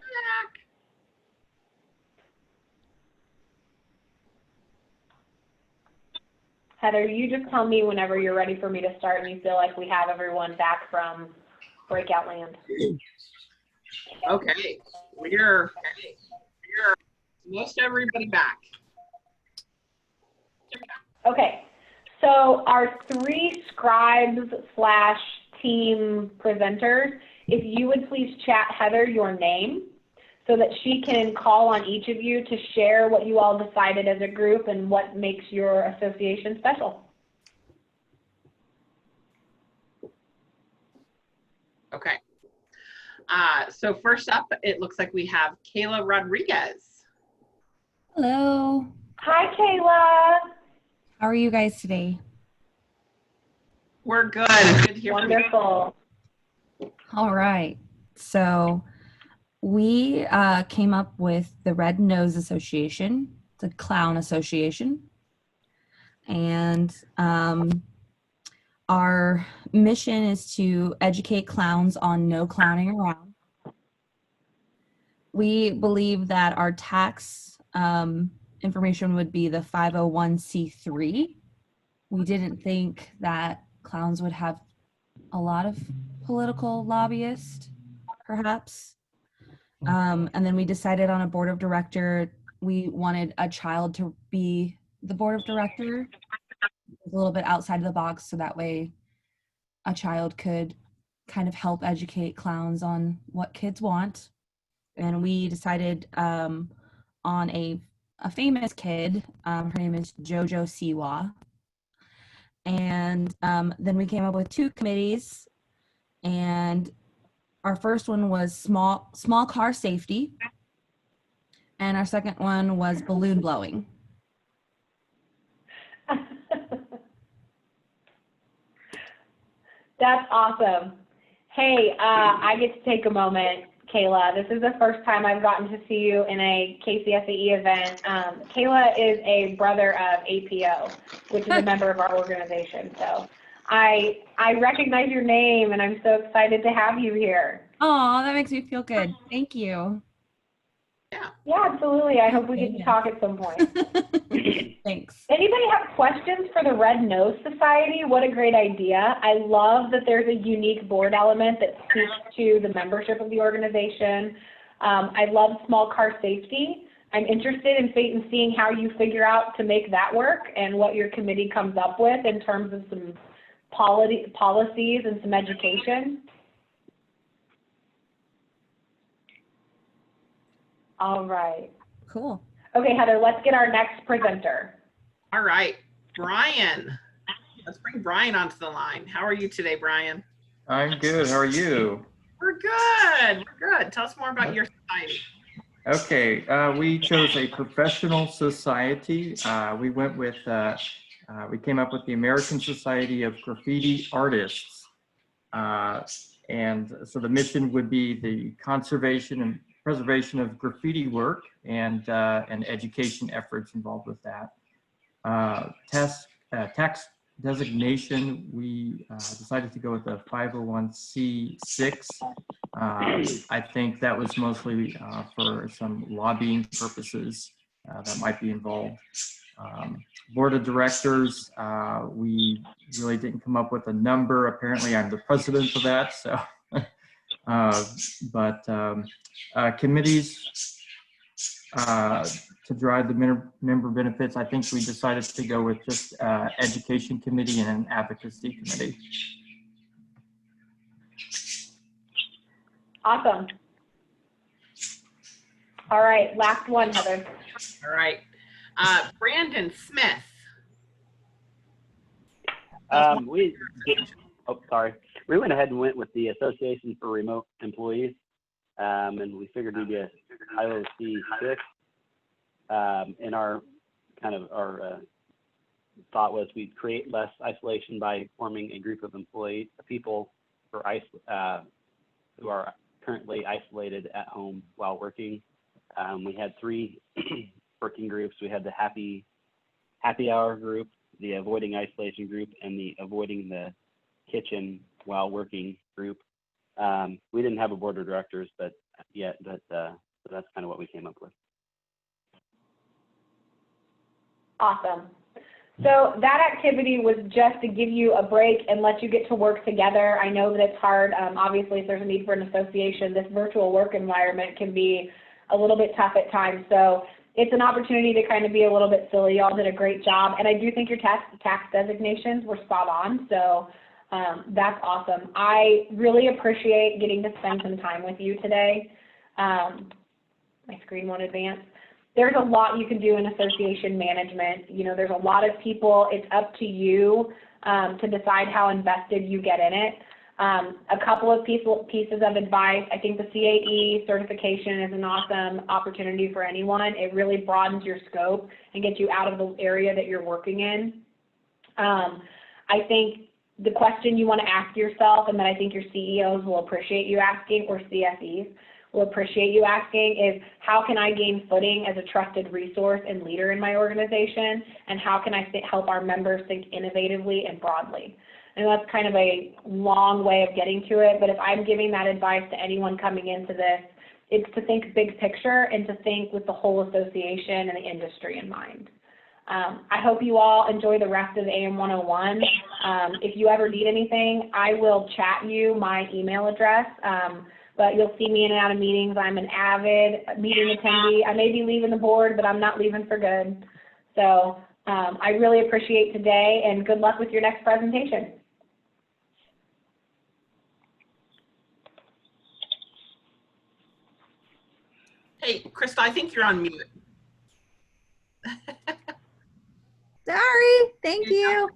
Heather, you just tell me whenever you're ready for me to start and you feel like we have everyone back from breakout land. Okay, we're most everybody back. Okay, so our 3 scribes / team presenters, if you would please chat Heather your name so that she can call on each of you to share what you all decided as a group and what makes your association special. Okay. So first up, it looks like we have Kayla Rodriguez. Hello. Hi, Kayla. How are you guys today? We're good. It's good to hear from you. Wonderful. All right. So we came up with the Red Nose Association, the Clown Association. And our mission is to educate clowns on no clowning around. We believe that our tax information would be the 501c3. We didn't think that clowns would have a lot of political lobbyists, perhaps. And then we decided on a board of director. We wanted a child to be the board of director, a little bit outside of the box, so that way a child could kind of help educate clowns on what kids want. And we decided on a famous kid. Her name is JoJo Siwa. And then we came up with 2 committees, and our first one was small car safety, and our second one was balloon blowing. That's awesome. Hey, I get to take a moment, Kayla. This is the first time I've gotten to see you in a KCSAE event. Kayla is a brother of APO, which is a member of our organization. So I recognize your name, and I'm so excited to have you here. Oh, that makes me feel good. Thank you. Yeah, absolutely. I hope we get to talk at some point. Thanks. Anybody have questions for the Red Nose Society? What a great idea. I love that there's a unique board element that speaks to the membership of the organization. I love small car safety. I'm interested in seeing how you figure out to make that work and what your committee comes up with in terms of some policies and some education. All right. Cool. Okay, Heather, let's get our next presenter. All right, Brian. Let's bring Brian onto the line. How are you today, Brian? I'm good. How are you? We're good. We're good. Tell us more about your society. Okay, we chose a professional society. We went with, we came up with the American Society of Graffiti Artists. And so the mission would be the conservation and preservation of graffiti work and education efforts involved with that. Tax designation, we decided to go with a 501c6. I think that was mostly for some lobbying purposes that might be involved. Board of directors, we really didn't come up with a number. Apparently I'm the president for that, so. Committees to drive the member benefits, I think we decided to go with just education committee and an advocacy committee. Awesome. All right, last one, Heather. All right. Brandon Smith. We went ahead and went with the Association for Remote Employees, and we figured we'd be a IOC6. And our thought was we'd create less isolation by forming a group of people who are currently isolated at home while working. We had 3 working groups. We had the happy hour group, the avoiding isolation group, and the avoiding the kitchen while working group. We didn't have a board of directors, but so that's kind of what we came up with. Awesome. So that activity was just to give you a break and let you get to work together. I know that it's hard. Obviously, if there's a need for an association, this virtual work environment can be a little bit tough at times. So it's an opportunity to kind of be a little bit silly. Y'all did a great job. And I do think your tax designations were spot on. So that's awesome. I really appreciate getting to spend some time with you today. My screen won't advance. There's a lot you can do in association management. You know, there's a lot of people. It's up to you to decide how invested you get in it. A couple of pieces of advice. I think the CAE certification is an awesome opportunity for anyone. It really broadens your scope and gets you out of the area that you're working in. I think the question you want to ask yourself, and that I think your CEOs will appreciate you asking, or CSEs will appreciate you asking, is how can I gain footing as a trusted resource and leader in my organization, and how can I help our members think innovatively and broadly? And that's kind of a long way of getting to it, but if I'm giving that advice to anyone coming into this, it's to think big picture and to think with the whole association and the industry in mind. I hope you all enjoy the rest of AM 101. If you ever need anything, I will chat you my email address, but you'll see me in and out of meetings. I'm an avid meeting attendee. I may be leaving the board, but I'm not leaving for good. So I really appreciate today, and good luck with your next presentation. Hey, Krista, I think you're on mute. Sorry, thank you.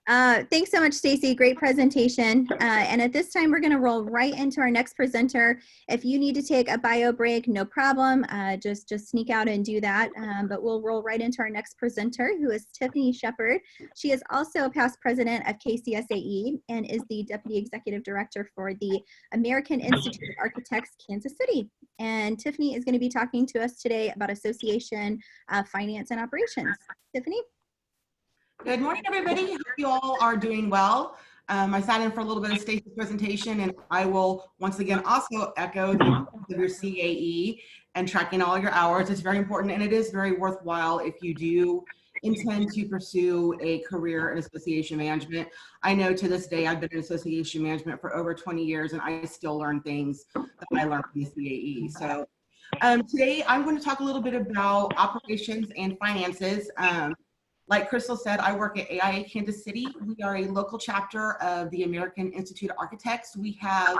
Thanks so much, Stacey. Great presentation. And at this time, we're going to roll right into our next presenter. If you need to take a bio break, no problem. Just sneak out and do that. But we'll roll right into our next presenter, who is Tiffany Shepard. She is also a past president of KCSAE and is the Deputy Executive Director for the American Institute of Architects, Kansas City. And Tiffany is going to be talking to us today about association finance and operations. Tiffany? Good morning, everybody. Hope you all are doing well. I sat in for a little bit of Stacey's presentation, and I will once again also echo the importance of your CAE and tracking all your hours. It's very important, and it is very worthwhile if you do intend to pursue a career in association management. I know to this day I've been in association management for over 20 years, and I still learn things that I learned from the CAE. So today I'm going to talk a little bit about operations and finances. Like Crystal said, I work at AIA Kansas City. We are a local chapter of the American Institute of Architects. We have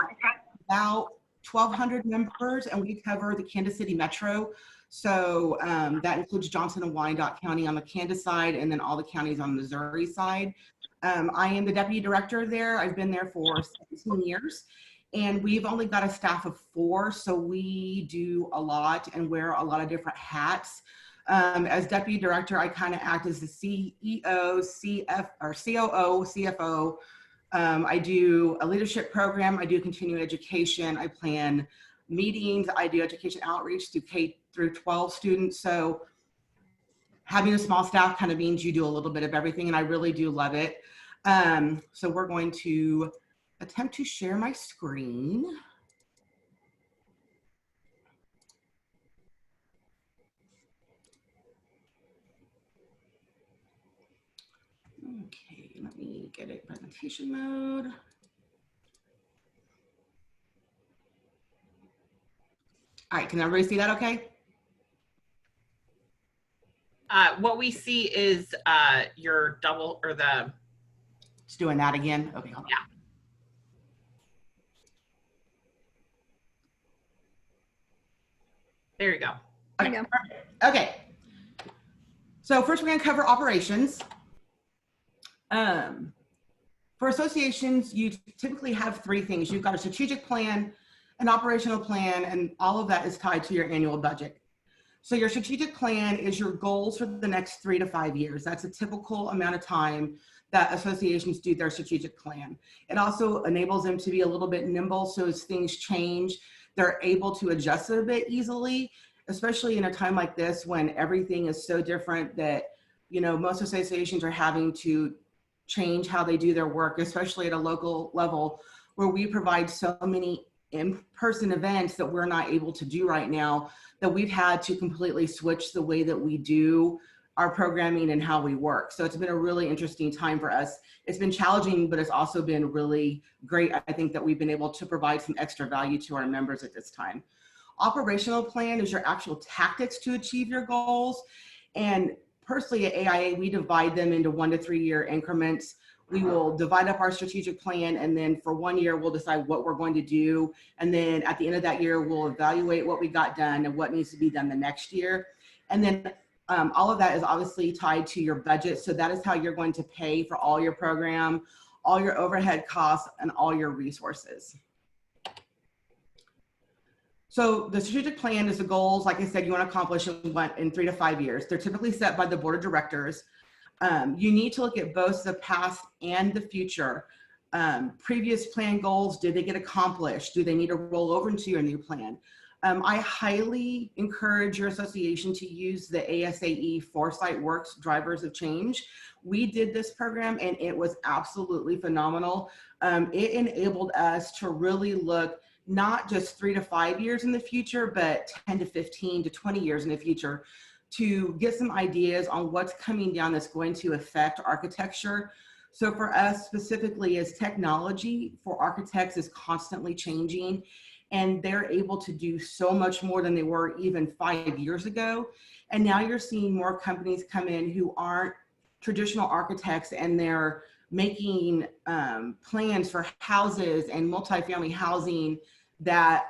about 1,200 members, and we cover the Kansas City Metro. So that includes Johnson and Wyandotte County on the Kansas side, and then all the counties on the Missouri side. I am the deputy director there. I've been there for 17 years. And we've only got a staff of 4, so we do a lot and wear a lot of different hats. As deputy director, I kind of act as the CEO, COO, CFO. I do a leadership program. I do continuing education. I plan meetings. I do education outreach to K through 12 students. So having a small staff kind of means you do a little bit of everything, and I really do love it. So we're going to attempt to share my screen. Okay, let me get it presentation mode. All right, can everybody see that okay? What we see is your double, or the... Just doing that again. Okay, hold on. Yeah. There you go. Okay. There you Okay. So first we're going to cover operations. For associations, you typically have 3 things. You've got a strategic plan, an operational plan, and all of that is tied to your annual budget. So your strategic plan is your goals for the next 3 to 5 years. That's a typical amount of time that associations do their strategic plan. It also enables them to be a little bit nimble, so as things change, they're able to adjust it a bit easily, especially in a time like this when everything is so different that, you know, most associations are having to change how they do their work, especially at a local level where we provide so many in-person events that we're not able to do right now, that we've had to completely switch the way that we do our programming and how we work. So it's been a really interesting time for us. It's been challenging, but it's also been really great. I think that we've been able to provide some extra value to our members at this time. Operational plan is your actual tactics to achieve your goals. And personally at AIA, we divide them into 1 to 3 year increments. We will divide up our strategic plan, and then for 1 year, we'll decide what we're going to do. And then at the end of that year, we'll evaluate what we got done and what needs to be done the next year. And then all of that is obviously tied to your budget. So that is how you're going to pay for all your program, all your overhead costs, and all your resources. So the strategic plan is the goals, like I said, you want to accomplish in 3 to 5 years. They're typically set by the board of directors. You need to look at both the past and the future. Previous plan goals, did they get accomplished? Do they need to roll over into your new plan? I highly encourage your association to use the ASAE Foresight Works Drivers of Change. We did this program and it was absolutely phenomenal. It enabled us to really look not just 3 to 5 years in the future, but 10 to 15 to 20 years in the future to get some ideas on what's coming down that's going to affect architecture. So for us specifically, as technology for architects is constantly changing, and they're able to do so much more than they were even 5 years ago. And now you're seeing more companies come in who aren't traditional architects, and they're making plans for houses and multifamily housing that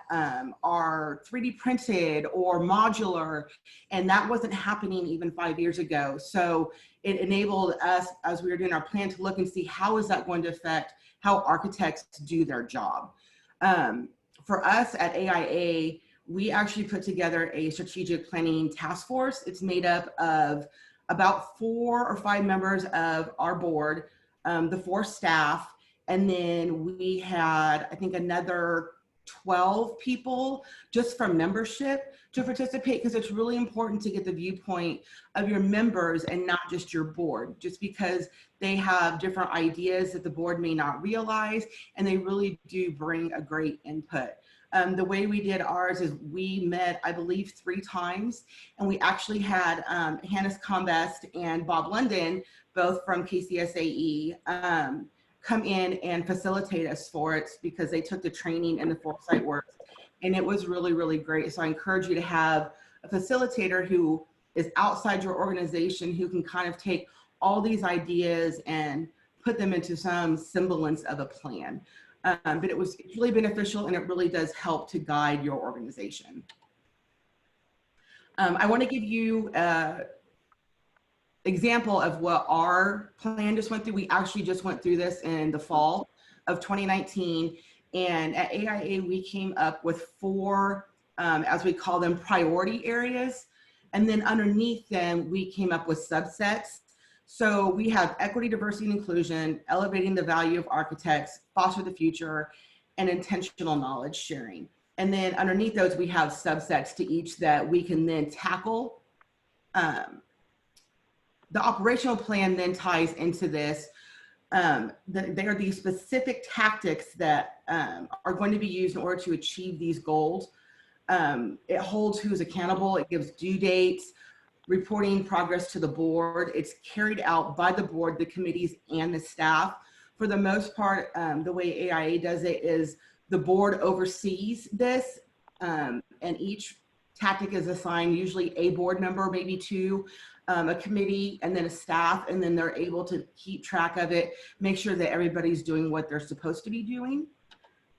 are 3D printed or modular, and that wasn't happening even 5 years ago. So it enabled us, as we were doing our plan, to look and see how is that going to affect how architects do their job. For us at AIA, we actually put together a strategic planning task force. It's made up of about 4 or 5 members of our board, the 4 staff, and then we had, I think, another 12 people just from membership to participate, because it's really important to get the viewpoint of your members and not just your board, just because they have different ideas that the board may not realize, and they really do bring a great input. The way we did ours is we met, I believe, 3 times, and we actually had Hannes Combest and Bob London, both from KCSAE, come in and facilitate us for it, because they took the training in the Foresight Works, and it was really, really great. So I encourage you to have a facilitator who is outside your organization, who can kind of take all these ideas and put them into some semblance of a plan. But it's really beneficial, and it really does help to guide your organization. I want to give you an example of what our plan just went through. We actually just went through this in the fall of 2019. And at AIA, we came up with 4, as we call them, priority areas. And then underneath them, we came up with subsets. So we have equity, diversity, and inclusion, elevating the value of architects, foster the future, and intentional knowledge sharing. And then underneath those, we have subsets to each that we can then tackle. The operational plan then ties into this. There are these specific tactics that are going to be used in order to achieve these goals. It holds who's accountable, it gives due dates, reporting progress to the board. It's carried out by the board, the committees, and the staff. For the most part, the way AIA does it is the board oversees this, and each tactic is assigned usually a board member, maybe 2, a committee, and then a staff, and then they're able to keep track of it, make sure that everybody's doing what they're supposed to be doing.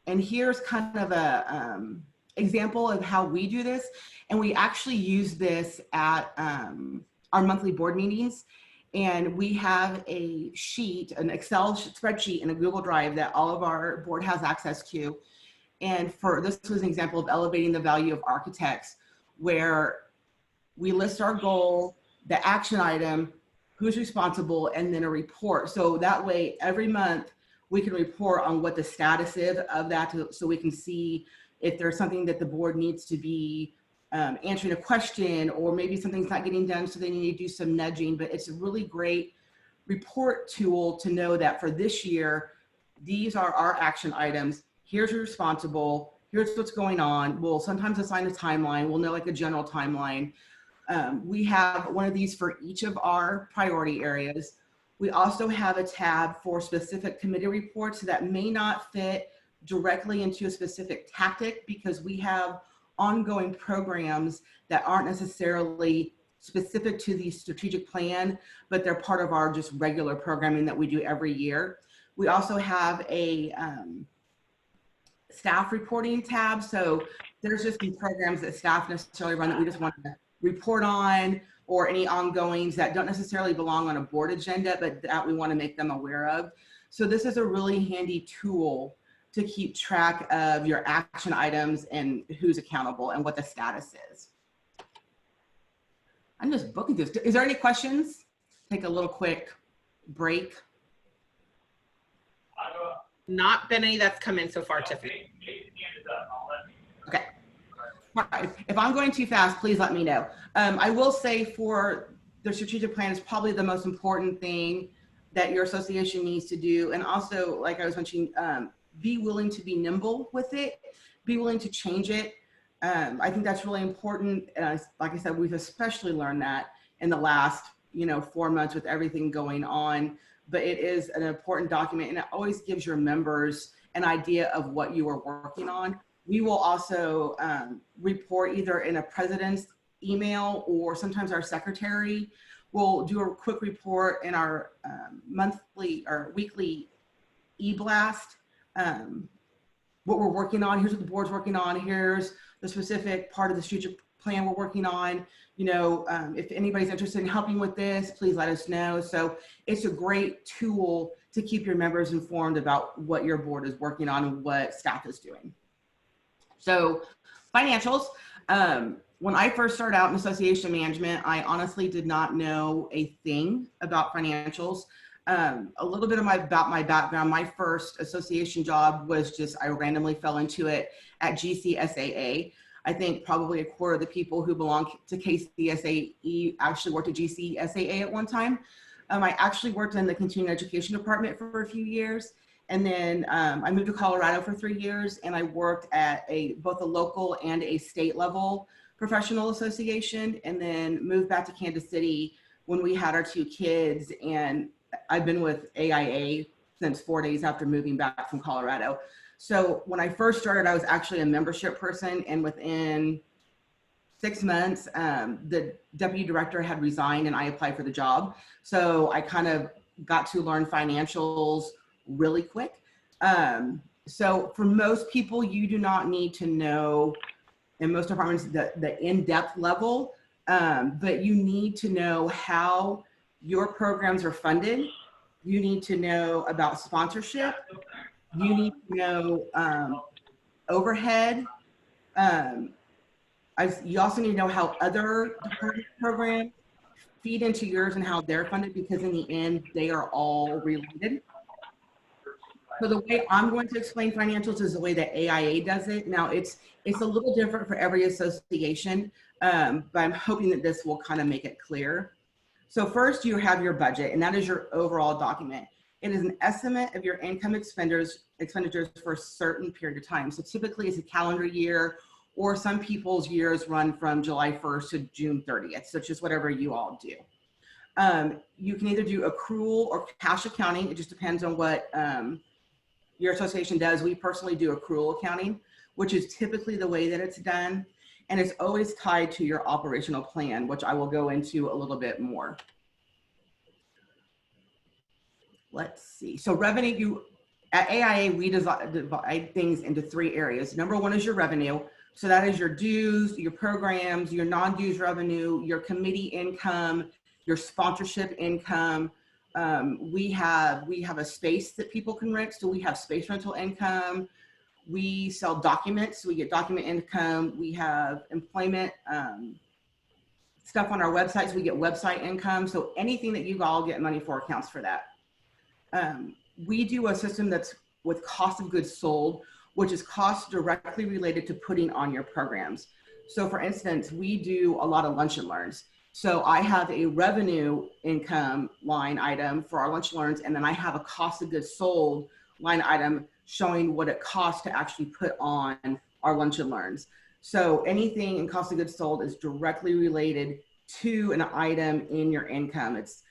And here's kind of a example of how we do this. And we actually use this at our monthly board meetings. And we have a sheet, an Excel spreadsheet and a Google Drive that all of our board has access to. And for this was an example of elevating the value of architects, where we list our goal, the action item, who's responsible, and then a report. So that way, every month, we can report on what the status is of that, so we can see if there's something that the board needs to be answering a question, or maybe something's not getting done, so they need to do some nudging. But it's a really great report tool to know that for this year, these are our action items. Here's who's responsible. Here's what's going on. We'll sometimes assign a timeline. We'll know like a general timeline. We have one of these for each of our priority areas. We also have a tab for specific committee reports that may not fit directly into a specific tactic, because we have ongoing programs that aren't necessarily specific to the strategic plan, but they're part of our just regular programming that we do every year. We also have a staff reporting tab. So there's just some programs that staff necessarily run that we just want to report on, or any ongoings that don't necessarily belong on a board agenda, but that we want to make them aware of. So this is a really handy tool to keep track of your action items and who's accountable and what the status is. I'm just booking this. Is there any questions? Take a little quick break. Not been any that's come in so far, Tiffany. Okay. All right. If I'm going too fast, please let me know. I will say for the strategic plan is probably the most important thing that your association needs to do. And also, like I was mentioning, be willing to be nimble with it, be willing to change it. I think that's really important. Like I said, we've especially learned that in the last, 4 months with everything going on, but it is an important document, and it always gives your members an idea of what you are working on. We will also report either in a president's email, or sometimes our secretary will do a quick report in our monthly or weekly e-blast. What we're working on, here's what the board's working on, here's the specific part of the strategic plan we're working on. If anybody's interested in helping with this, please let us know. So it's a great tool to keep your members informed about what your board is working on and what staff is doing. So financials, when I first started out in association management, I honestly did not know a thing about financials. A little bit about my background. My first association job was just, I randomly fell into it at KCSAE. I think probably a quarter of the people who belong to KCSAE actually worked at KCSAE at one time. I actually worked in the continuing education department for a few years. And then I moved to Colorado for 3 years, and I worked at both a local and a state level professional association, and then moved back to Kansas City when we had our 2 kids. And I've been with AIA since 4 days after moving back from Colorado. So when I first started, I was actually a membership person, and within 6 months, the deputy director had resigned and I applied for the job. So I kind of got to learn financials really quick. So for most people, you do not need to know, in most departments, the in-depth level, but you need to know how your programs are funded. You need to know about sponsorship. You need to know overhead. You also need to know how other department programs feed into yours and how they're funded, because in the end, they are all related. So the way I'm going to explain financials is the way that AIA does it. Now it's a little different for every association, but I'm hoping that this will kind of make it clear. So first you have your budget, and that is your overall document. It is an estimate of your income expenditures for a certain period of time. So typically it's a calendar year, or some people's years run from July 1st to June 30th. So it's just whatever you all do. You can either do accrual or cash accounting. It just depends on what your association does. We personally do accrual accounting, which is typically the way that it's done. And it's always tied to your operational plan, which I will go into a little bit more. Let's see. So revenue, at AIA, we divide things into 3 areas. Number 1 is your revenue. So that is your dues, your programs, your non-dues revenue, your committee income, your sponsorship income. We have a space that people can rent, so we have space rental income. We sell documents, so we get document income. We have employment stuff on our website, so we get website income. So anything that you all get money for accounts for that. We do a system that's with cost of goods sold, which is cost directly related to putting on your programs. So for instance, we do a lot of lunch and learns. So I have a revenue income line item for our lunch and learns, and then I have a cost of goods sold line item showing what it costs to actually put on our lunch and learns. So anything in cost of goods sold is directly related to an item in your income. It's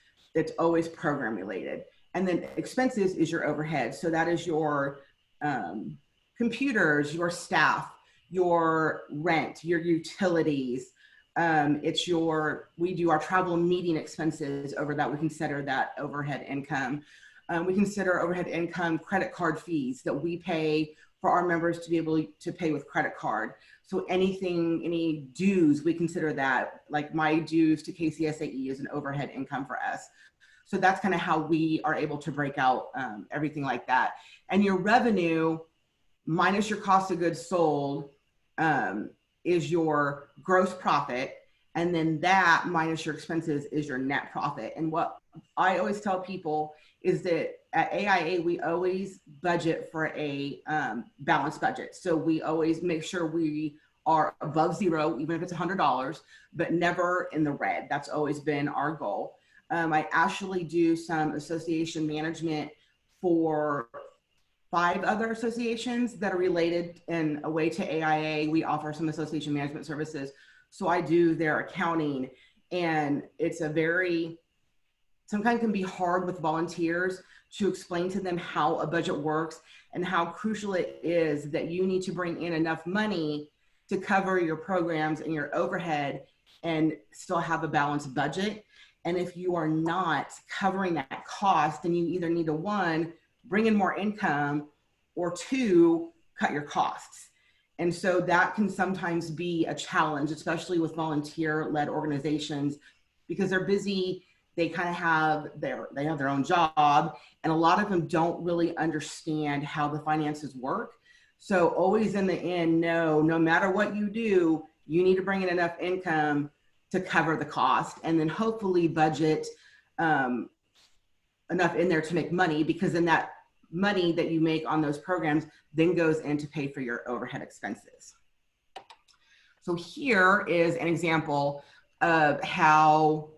always program related. And then expenses is your overhead. So that is your computers, your staff, your rent, your utilities. We do our travel and meeting expenses over that. We consider that overhead income. We consider overhead income credit card fees that we pay for our members to be able to pay with credit card. So any dues, we consider that, like my dues to KCSAE is an overhead income for us. So that's kind of how we are able to break out everything like that. And your revenue minus your cost of goods sold is your gross profit. And then that minus your expenses is your net profit. And what I always tell people is that at AIA, we always budget for a balanced budget. So we always make sure we are above zero, even if it's $100, but never in the red. That's always been our goal. I actually do some association management for 5 other associations that are related in a way to AIA. We offer some association management services. So I do their accounting, and it's sometimes can be hard with volunteers to explain to them how a budget works and how crucial it is that you need to bring in enough money to cover your programs and your overhead and still have a balanced budget. And if you are not covering that cost, then you either need to, 1, bring in more income, or 2, cut your costs. And so that can sometimes be a challenge, especially with volunteer-led organizations, because they're busy. They kind of have their own job, and a lot of them don't really understand how the finances work. So always in the end, no matter what you do, you need to bring in enough income to cover the cost, and then hopefully budget enough in there to make money, because then that money that you make on those programs then goes in to pay for your overhead expenses. So here is an example of how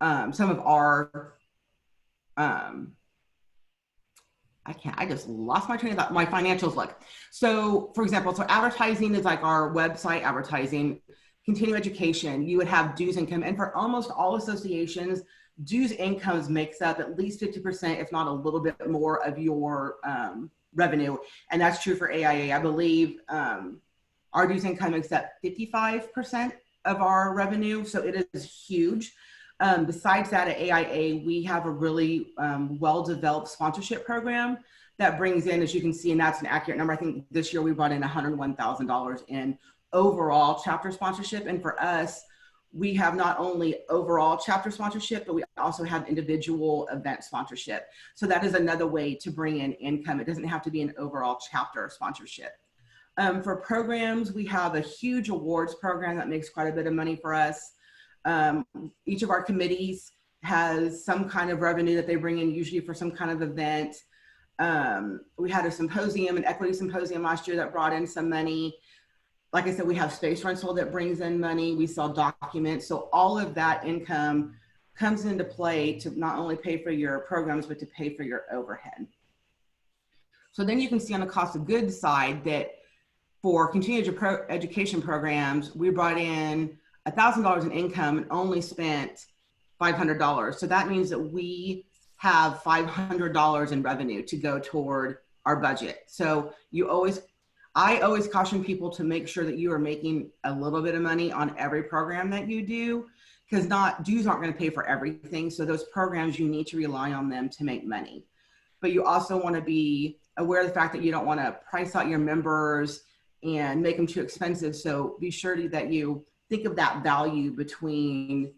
some of our, I just lost my train of thought, my financials look. So for example, so advertising is like our website advertising. Continuing education, you would have dues income. And for almost all associations, dues incomes makes up at least 50%, if not a little bit more, of your revenue. And that's true for AIA. I believe our dues income makes up 55% of our revenue. So it is huge. Besides that, at AIA, we have a really well-developed sponsorship program that brings in, as you can see, and that's an accurate number. I think this year we brought in $101,000 in overall chapter sponsorship. And for us, we have not only overall chapter sponsorship, but we also have individual event sponsorship. So that is another way to bring in income. It doesn't have to be an overall chapter sponsorship. For programs, we have a huge awards program that makes quite a bit of money for us. Each of our committees has some kind of revenue that they bring in, usually for some kind of event. We had a symposium, an equity symposium last year that brought in some money. Like I said, we have space rental that brings in money. We sell documents. So all of that income comes into play to not only pay for your programs, but to pay for your overhead. So then you can see on the cost of goods side that for continuing education programs, we brought in $1,000 in income and only spent $500. So that means that we have $500 in revenue to go toward our budget. So I always caution people to make sure that you are making a little bit of money on every program that you do, because dues aren't going to pay for everything. So those programs, you need to rely on them to make money. But you also want to be aware of the fact that you don't want to price out your members and make them too expensive. So be sure that you think of that value between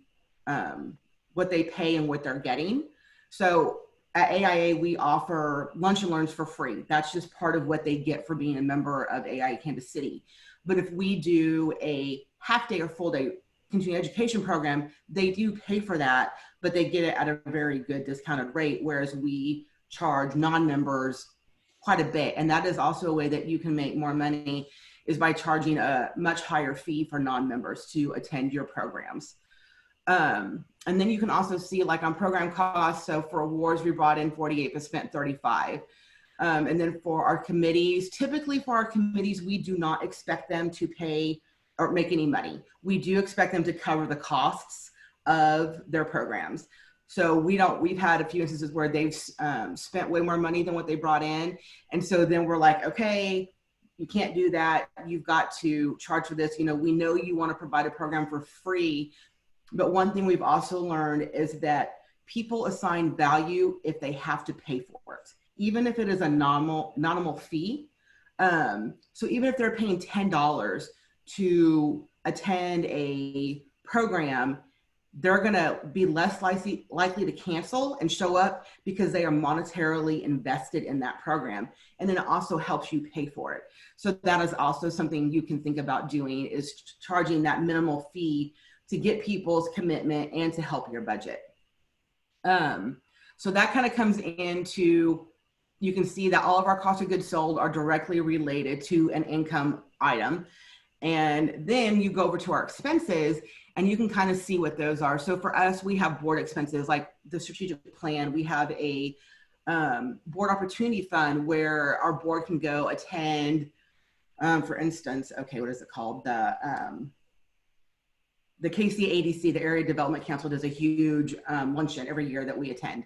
what they pay and what they're getting. So at AIA, we offer lunch and learns for free. That's just part of what they get for being a member of AIA Kansas City. But if we do a half day or full day continuing education program, they do pay for that, but they get it at a very good discounted rate, whereas we charge non-members quite a bit. And that is also a way that you can make more money, is by charging a much higher fee for non-members to attend your programs. And then you can also see, like, on program costs. So for awards, we brought in 48, but spent 35. And then for our committees, typically for our committees, we do not expect them to pay or make any money. We do expect them to cover the costs of their programs. So we've had a few instances where they've spent way more money than what they brought in. And so then we're like, okay, you can't do that. You've got to charge for this. You know, we know you want to provide a program for free, but one thing we've also learned is that people assign value if they have to pay for it, even if it is a nominal fee. So even if they're paying $10 to attend a program, they're going to be less likely to cancel and show up because they are monetarily invested in that program. And then it also helps you pay for it. So that is also something you can think about doing, is charging that minimal fee to get people's commitment and to help your budget. So that kind of comes into, you can see that all of our cost of goods sold are directly related to an income item. And then you go over to our expenses and you can kind of see what those are. So for us, we have board expenses like the strategic plan. We have a board opportunity fund where our board can go attend, for instance, okay, what is it called? The KCSAE, the Area Development Council, does a huge luncheon every year that we attend.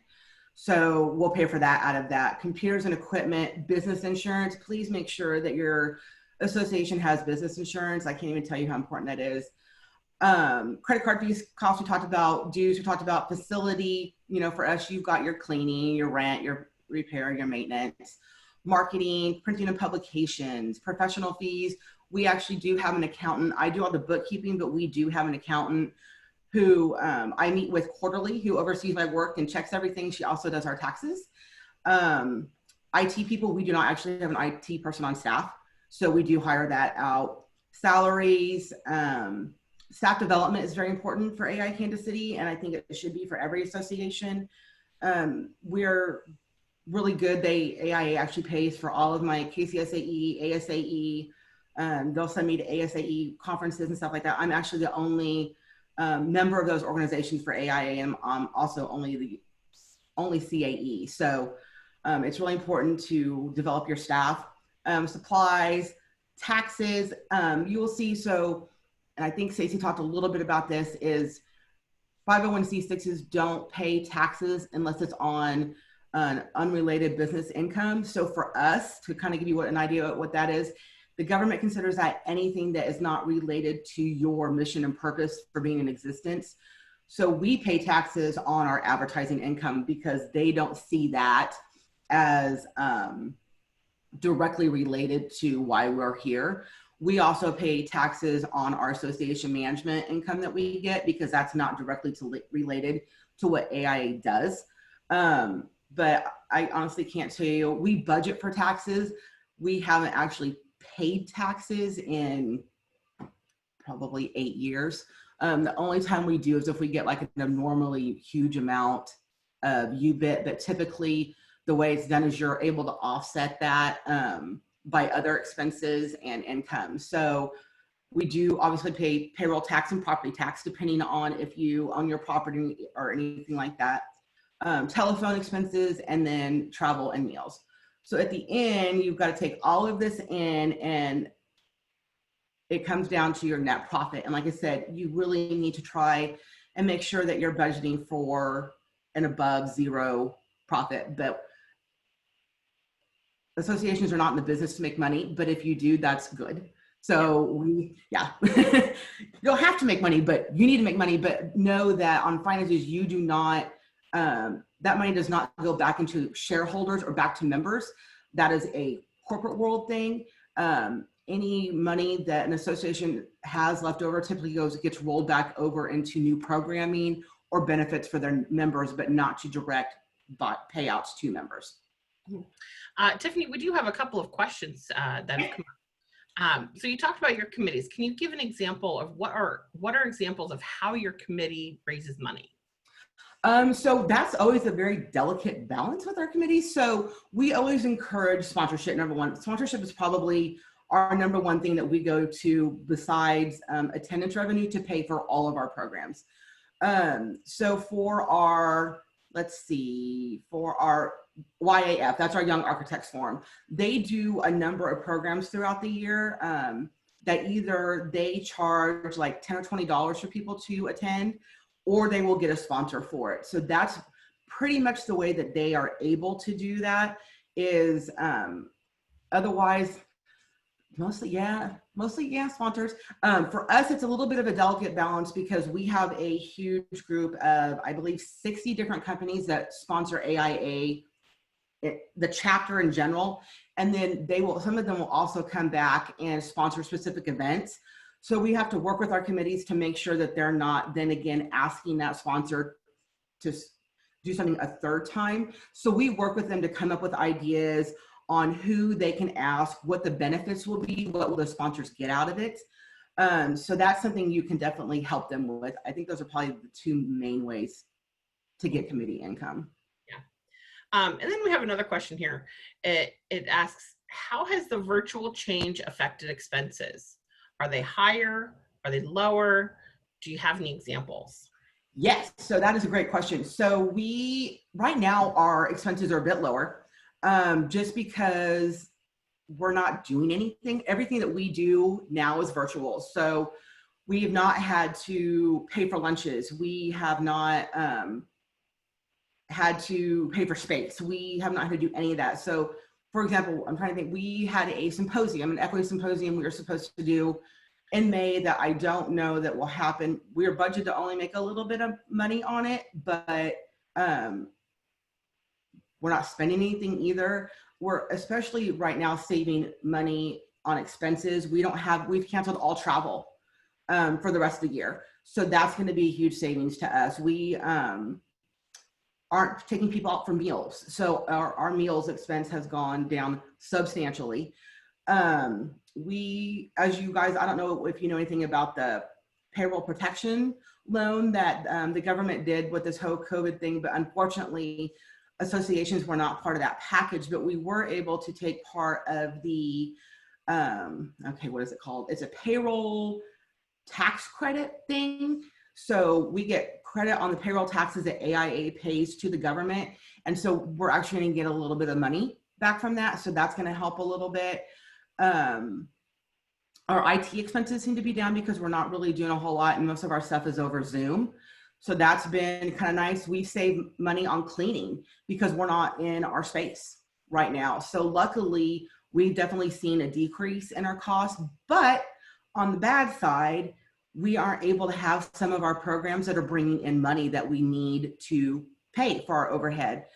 So we'll pay for that out of that. Computers and equipment, business insurance. Please make sure that your association has business insurance. I can't even tell you how important that is. Credit card fees, costs we talked about, dues we talked about, facility, you know, for us, you've got your cleaning, your rent, your repair, your maintenance, marketing, printing and publications, professional fees. We actually do have an accountant. I do all the bookkeeping, but we do have an accountant who I meet with quarterly, who oversees my work and checks everything. She also does our taxes. IT people, we do not actually have an IT person on staff, so we do hire that out. Salaries, staff development is very important for AI Kansas City, and I think it should be for every association. We're really good. AIA actually pays for all of my KCSAE, ASAE. They'll send me to ASAE conferences and stuff like that. I'm actually the only member of those organizations for AIA, and I'm also only CAE. So it's really important to develop your staff. Supplies, taxes, you will see. So, and I think Stacey talked a little bit about this, is 501c6s don't pay taxes unless it's on an unrelated business income. So for us, to kind of give you an idea of what that is, the government considers that anything that is not related to your mission and purpose for being in existence. So we pay taxes on our advertising income because they don't see that as directly related to why we're here. We also pay taxes on our association management income that we get because that's not directly related to what AIA does. But I honestly can't tell you, we budget for taxes. We haven't actually paid taxes in probably 8 years. The only time we do is if we get like an abnormally huge amount of UBIT, but typically the way it's done is you're able to offset that by other expenses and income. So we do obviously pay payroll tax and property tax depending on if you own your property or anything like that. Telephone expenses, and then travel and meals. So at the end, you've got to take all of this in, and it comes down to your net profit. And like I said, you really need to try and make sure that you're budgeting for an above zero profit. But associations are not in the business to make money, but if you do, that's good. So you don't have to make money, but you need to make money. But know that on finances, you do not, that money does not go back into shareholders or back to members. That is a corporate world thing. Any money that an association has left over typically gets rolled back over into new programming or benefits for their members, but not to direct payouts to members. Tiffany, we do have a couple of questions that have come up. So you talked about your committees. Can you give an example of what are examples of how your committee raises money? So that's always a very delicate balance with our committees. So we always encourage sponsorship. Number one, sponsorship is probably our number one thing that we go to besides attendance revenue to pay for all of our programs. So for our, for our YAF, that's our Young Architects Forum, they do a number of programs throughout the year. that either they charge like $10 or $20 for people to attend, or they will get a sponsor for it. So that's pretty much the way that they are able to do that. Is otherwise, mostly yeah, sponsors. For us, it's a little bit of a delicate balance because we have a huge group of, I believe, 60 different companies that sponsor AIA, the chapter in general. And then some of them will also come back and sponsor specific events. So we have to work with our committees to make sure that they're not then again asking that sponsor to do something a third time. So we work with them to come up with ideas on who they can ask, what the benefits will be, what will the sponsors get out of it. So that's something you can definitely help them with. I think those are probably the two main ways to get committee income. And then we have another question here. It asks, how has the virtual change affected expenses? Are they higher? Are they lower? Do you have any examples? Yes, so that is a great question. So right now, our expenses are a bit lower just because we're not doing anything. Everything that we do now is virtual. So we have not had to pay for lunches. We have not had to pay for space. We have not had to do any of that. So for example, I'm trying to think, we had a symposium, an equity symposium we were supposed to do in May that I don't know that will happen. We're budgeted to only make a little bit of money on it, but we're not spending anything either. We're especially right now saving money on expenses. We've canceled all travel for the rest of the year. So that's gonna be a huge savings to us. We aren't taking people out for meals. So our meals expense has gone down substantially. As you guys, I don't know if you know anything about the payroll protection loan that the government did with this whole COVID thing, but unfortunately associations were not part of that package, but we were able to take part of the, okay, what is it called? It's a payroll tax credit thing. So we get credit on the payroll taxes that AIA pays to the government. And so we're actually going to get a little bit of money back from that. So that's going to help a little bit. Our IT expenses seem to be down because we're not really doing a whole lot and most of our stuff is over Zoom. So that's been kind of nice. We save money on cleaning because we're not in our space right now. So luckily, we've definitely seen a decrease in our costs. But on the bad side, we aren't able to have some of our programs that are bringing in money that we need to pay for our overhead.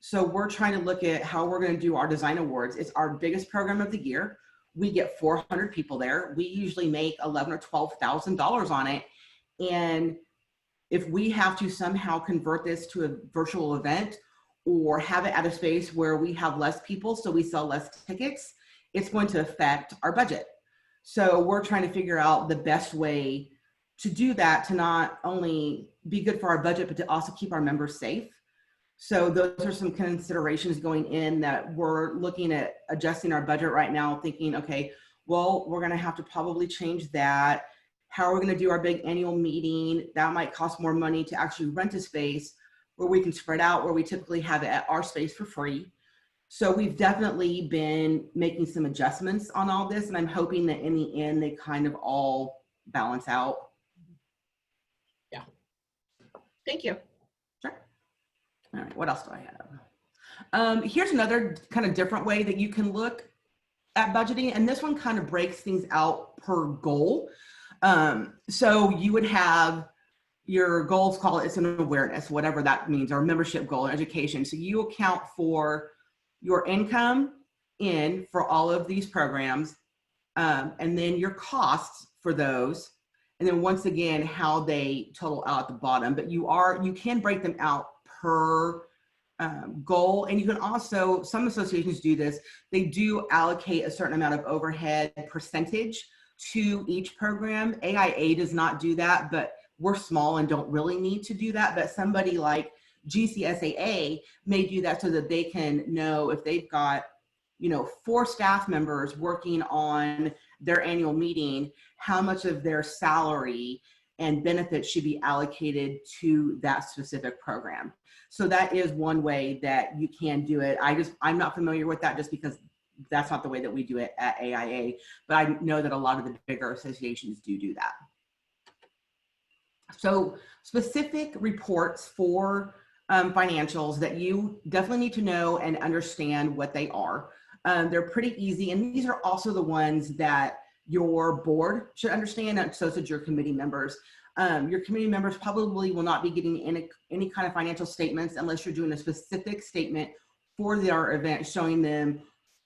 So we're trying to look at how we're going to do our design awards. It's our biggest program of the year. We get 400 people there. We usually make $11,000 or $12,000 on it. And if we have to somehow convert this to a virtual event or have it at a space where we have less people, so we sell less tickets, it's going to affect our budget. So we're trying to figure out the best way to do that, to not only be good for our budget, but to also keep our members safe. So those are some considerations going in that we're looking at adjusting our budget right now, thinking, okay, well, we're gonna have to probably change that. How are we gonna do our big annual meeting? That might cost more money to actually rent a space where we can spread out, where we typically have it at our space for free. So we've definitely been making some adjustments on all this, and I'm hoping that in the end, they kind of all balance out. Yeah. Thank you. Sure. All right, what else do I have? Here's another kind of different way that you can look at budgeting, and this one kind of breaks things out per goal. So you would have your goals, call it, it's an awareness, whatever that means, or membership goal, education. So you account for your income in for all of these programs, and then your costs for those. And then once again, how they total out at the bottom, but you can break them out per goal. And you can also, some associations do this, they do allocate a certain amount of overhead percentage to each program. AIA does not do that, but we're small and don't really need to do that. But somebody like KCSAE may do that so that they can know if they've got, 4 staff members working on their annual meeting, how much of their salary and benefits should be allocated to that specific program. So that is one way that you can do it. I'm not familiar with that just because that's not the way that we do it at AIA, but I know that a lot of the bigger associations do that. So specific reports for financials that you definitely need to know and understand what they are. They're pretty easy, and these are also the ones that your board should understand, and so should your committee members. Your committee members probably will not be getting any kind of financial statements unless you're doing a specific statement for their event showing them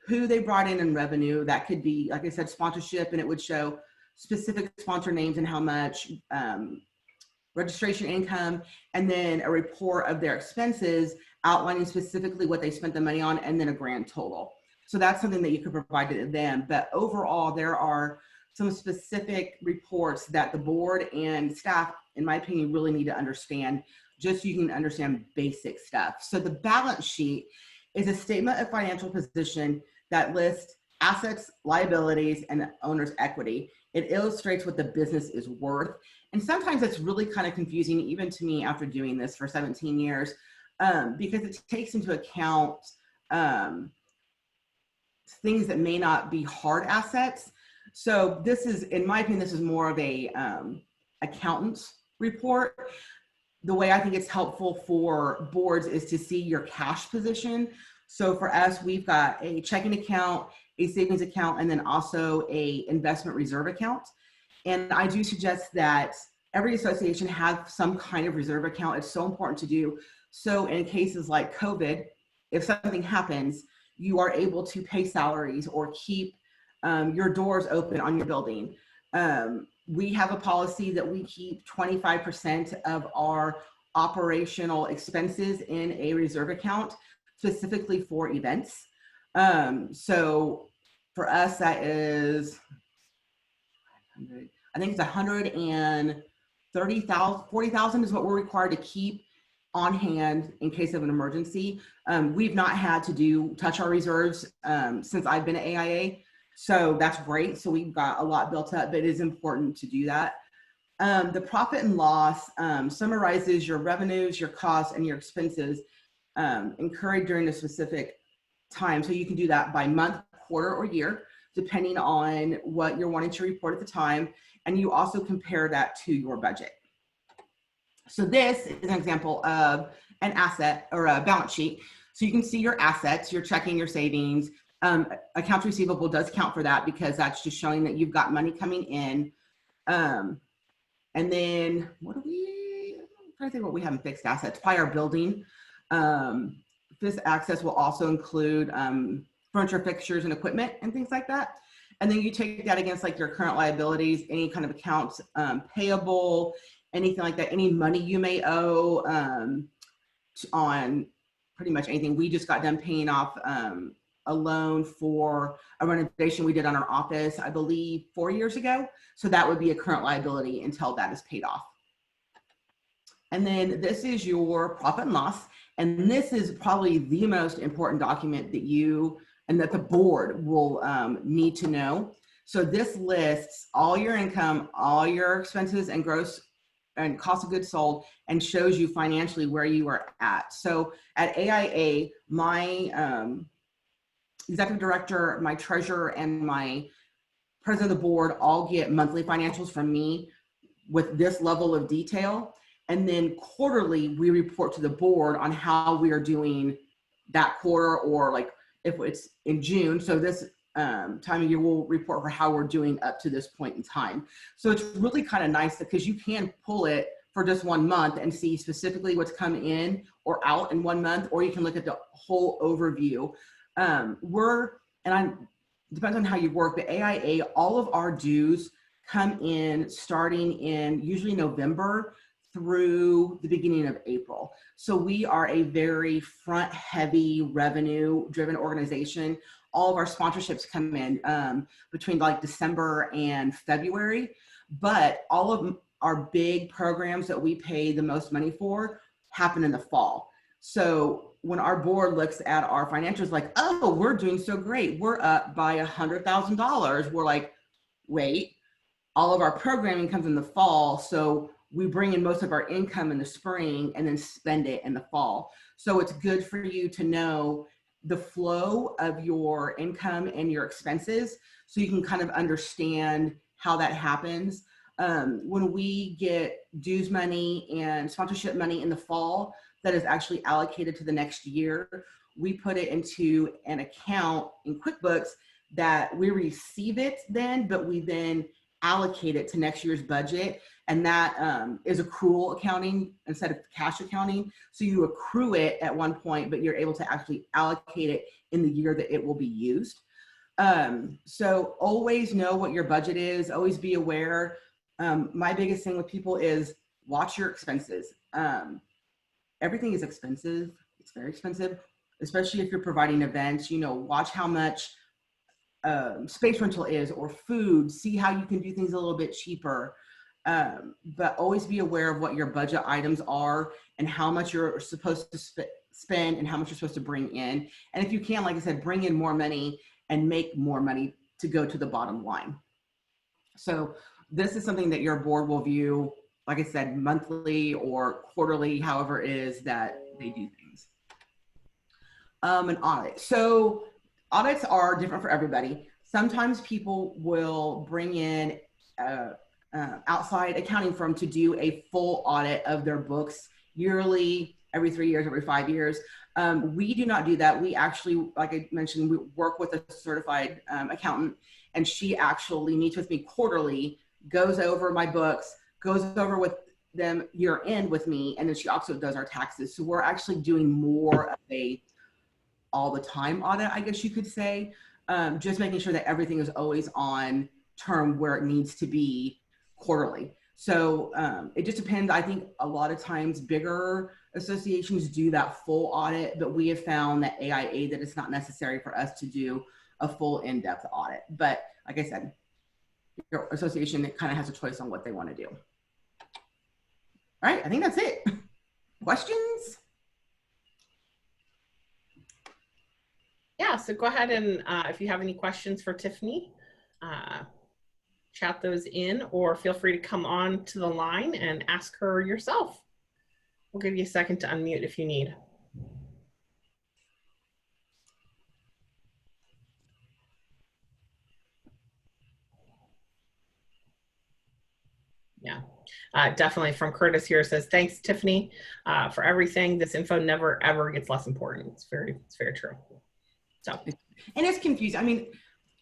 who they brought in revenue. That could be, like I said, sponsorship, and it would show specific sponsor names and how much, registration income, and then a report of their expenses outlining specifically what they spent the money on, and then a grand total. So that's something that you could provide to them. But overall, there are some specific reports that the board and staff, in my opinion, really need to understand, just so you can understand basic stuff. So the balance sheet is a statement of financial position that lists assets, liabilities, and owner's equity. It illustrates what the business is worth. And sometimes it's really kind of confusing, even to me after doing this for 17 years, because it takes into account things that may not be hard assets. So this is, in my opinion, this is more of a accountant's report. The way I think it's helpful for boards is to see your cash position. So for us, we've got a checking account, a savings account, and then also a investment reserve account. And I do suggest that every association have some kind of reserve account. It's so important to do. So in cases like COVID, if something happens, you are able to pay salaries or keep your doors open on your building. We have a policy that we keep 25% of our operational expenses in a reserve account, specifically for events. So for us, that is, I think it's 130,000, 40,000 is what we're required to keep on hand in case of an emergency. We've not had to touch our reserves since I've been at AIA. So that's great. So we've got a lot built up, but it is important to do that. The profit and loss summarizes your revenues, your costs, and your expenses incurred during a specific time. So you can do that by month, quarter, or year, depending on what you're wanting to report at the time. And you also compare that to your budget. So this is an example of an asset or a balance sheet. So you can see your assets, your checking, your savings. Accounts receivable does count for that because that's just showing that you've got money coming in. And then what do we, I'm trying to think what we have in fixed assets, probably our building. This access will also include furniture, fixtures, and equipment and things like that. And then you take that against like your current liabilities, any kind of accounts payable, anything like that, any money you may owe on pretty much anything. We just got done paying off a loan for a renovation we did on our office, I believe 4 years ago. So that would be a current liability until that is paid off. And then this is your profit and loss. And this is probably the most important document that you and that the board will need to know. So this lists all your income, all your expenses and gross and cost of goods sold, and shows you financially where you are at. So at AIA, my executive director, my treasurer, and my president of the board all get monthly financials from me with this level of detail. And then quarterly, we report to the board on how we are doing that quarter, or like if it's in June. So this time of year, we'll report for how we're doing up to this point in time. So it's really kind of nice because you can pull it for just 1 month and see specifically what's come in or out in 1 month, or you can look at the whole overview. Depends on how you work, but AIA, all of our dues come in starting in usually November through the beginning of April. So we are a very front heavy revenue driven organization. All of our sponsorships come in between like December and February, but all of our big programs that we pay the most money for happen in the fall. So when our board looks at our financials, like, oh, we're doing so great, we're up by $100,000. We're like, wait, all of our programming comes in the fall. So we bring in most of our income in the spring and then spend it in the fall. So it's good for you to know the flow of your income and your expenses so you can kind of understand how that happens. When we get dues money and sponsorship money in the fall that is actually allocated to the next year, we put it into an account in QuickBooks that we receive it then, but we then allocate it to next year's budget. And that is accrual accounting instead of cash accounting. So you accrue it at one point, but you're able to actually allocate it in the year that it will be used. So always know what your budget is, always be aware. My biggest thing with people is watch your expenses. Everything is expensive. It's very expensive, especially if you're providing events. You know, watch how much space rental is, or food. See how you can do things a little bit cheaper. But always be aware of what your budget items are and how much you're supposed to spend and how much you're supposed to bring in. And if you can, like I said, bring in more money and make more money to go to the bottom line. So this is something that your board will view, like I said, monthly or quarterly, however it is that they do things. An audit. So audits are different for everybody. Sometimes people will bring in outside accounting firm to do a full audit of their books yearly, every 3 years, every 5 years. We do not do that. We actually, like I mentioned, we work with a certified accountant, and she actually meets with me quarterly, goes over my books, goes over with them year end with me, and then she also does our taxes. So we're actually doing more of a all the time audit, I guess you could say, just making sure that everything is always on term where it needs to be quarterly. So it just depends. I think a lot of times bigger associations do that full audit, but we have found that AIA that it's not necessary for us to do a full in-depth audit. But like I said, your association, it kind of has a choice on what they want to do. All right, I think that's it. Questions? Yeah, so go ahead and if you have any questions for Tiffany, chat those in, or feel free to come on to the line and ask her yourself. We'll give you a second to unmute if you need. Yeah, definitely from Curtis here says, thanks Tiffany for everything. This info never ever gets less important. It's very true. So, and it's confusing. I mean,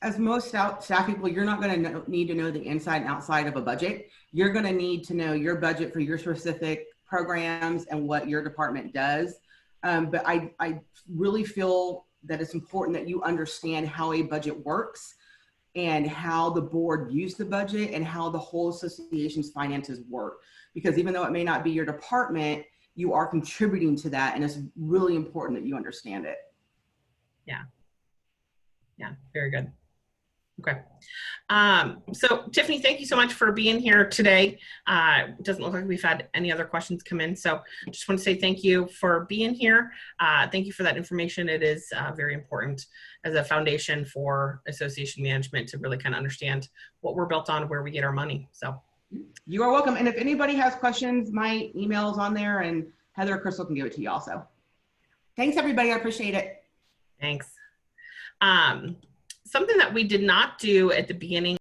as most staff people, you're not going to need to know the inside and outside of a budget. You're going to need to know your budget for your specific programs and what your department does. But I really feel that it's important that you understand how a budget works and how the board views the budget and how the whole association's finances work. Because even though it may not be your department, you are contributing to that, and it's really important that you understand it. Yeah, very good. Okay. So Tiffany, thank you so much for being here today. It doesn't look like we've had any other questions come in. So just want to say thank you for being here. Thank you for that information. It is very important as a foundation for association management to really kind of understand what we're built on, where we get our money. So you are welcome. And if anybody has questions, my email is on there, and Heather or Crystal can give it to you also. Thanks everybody. I appreciate it. Thanks. Something that we did not do at the beginning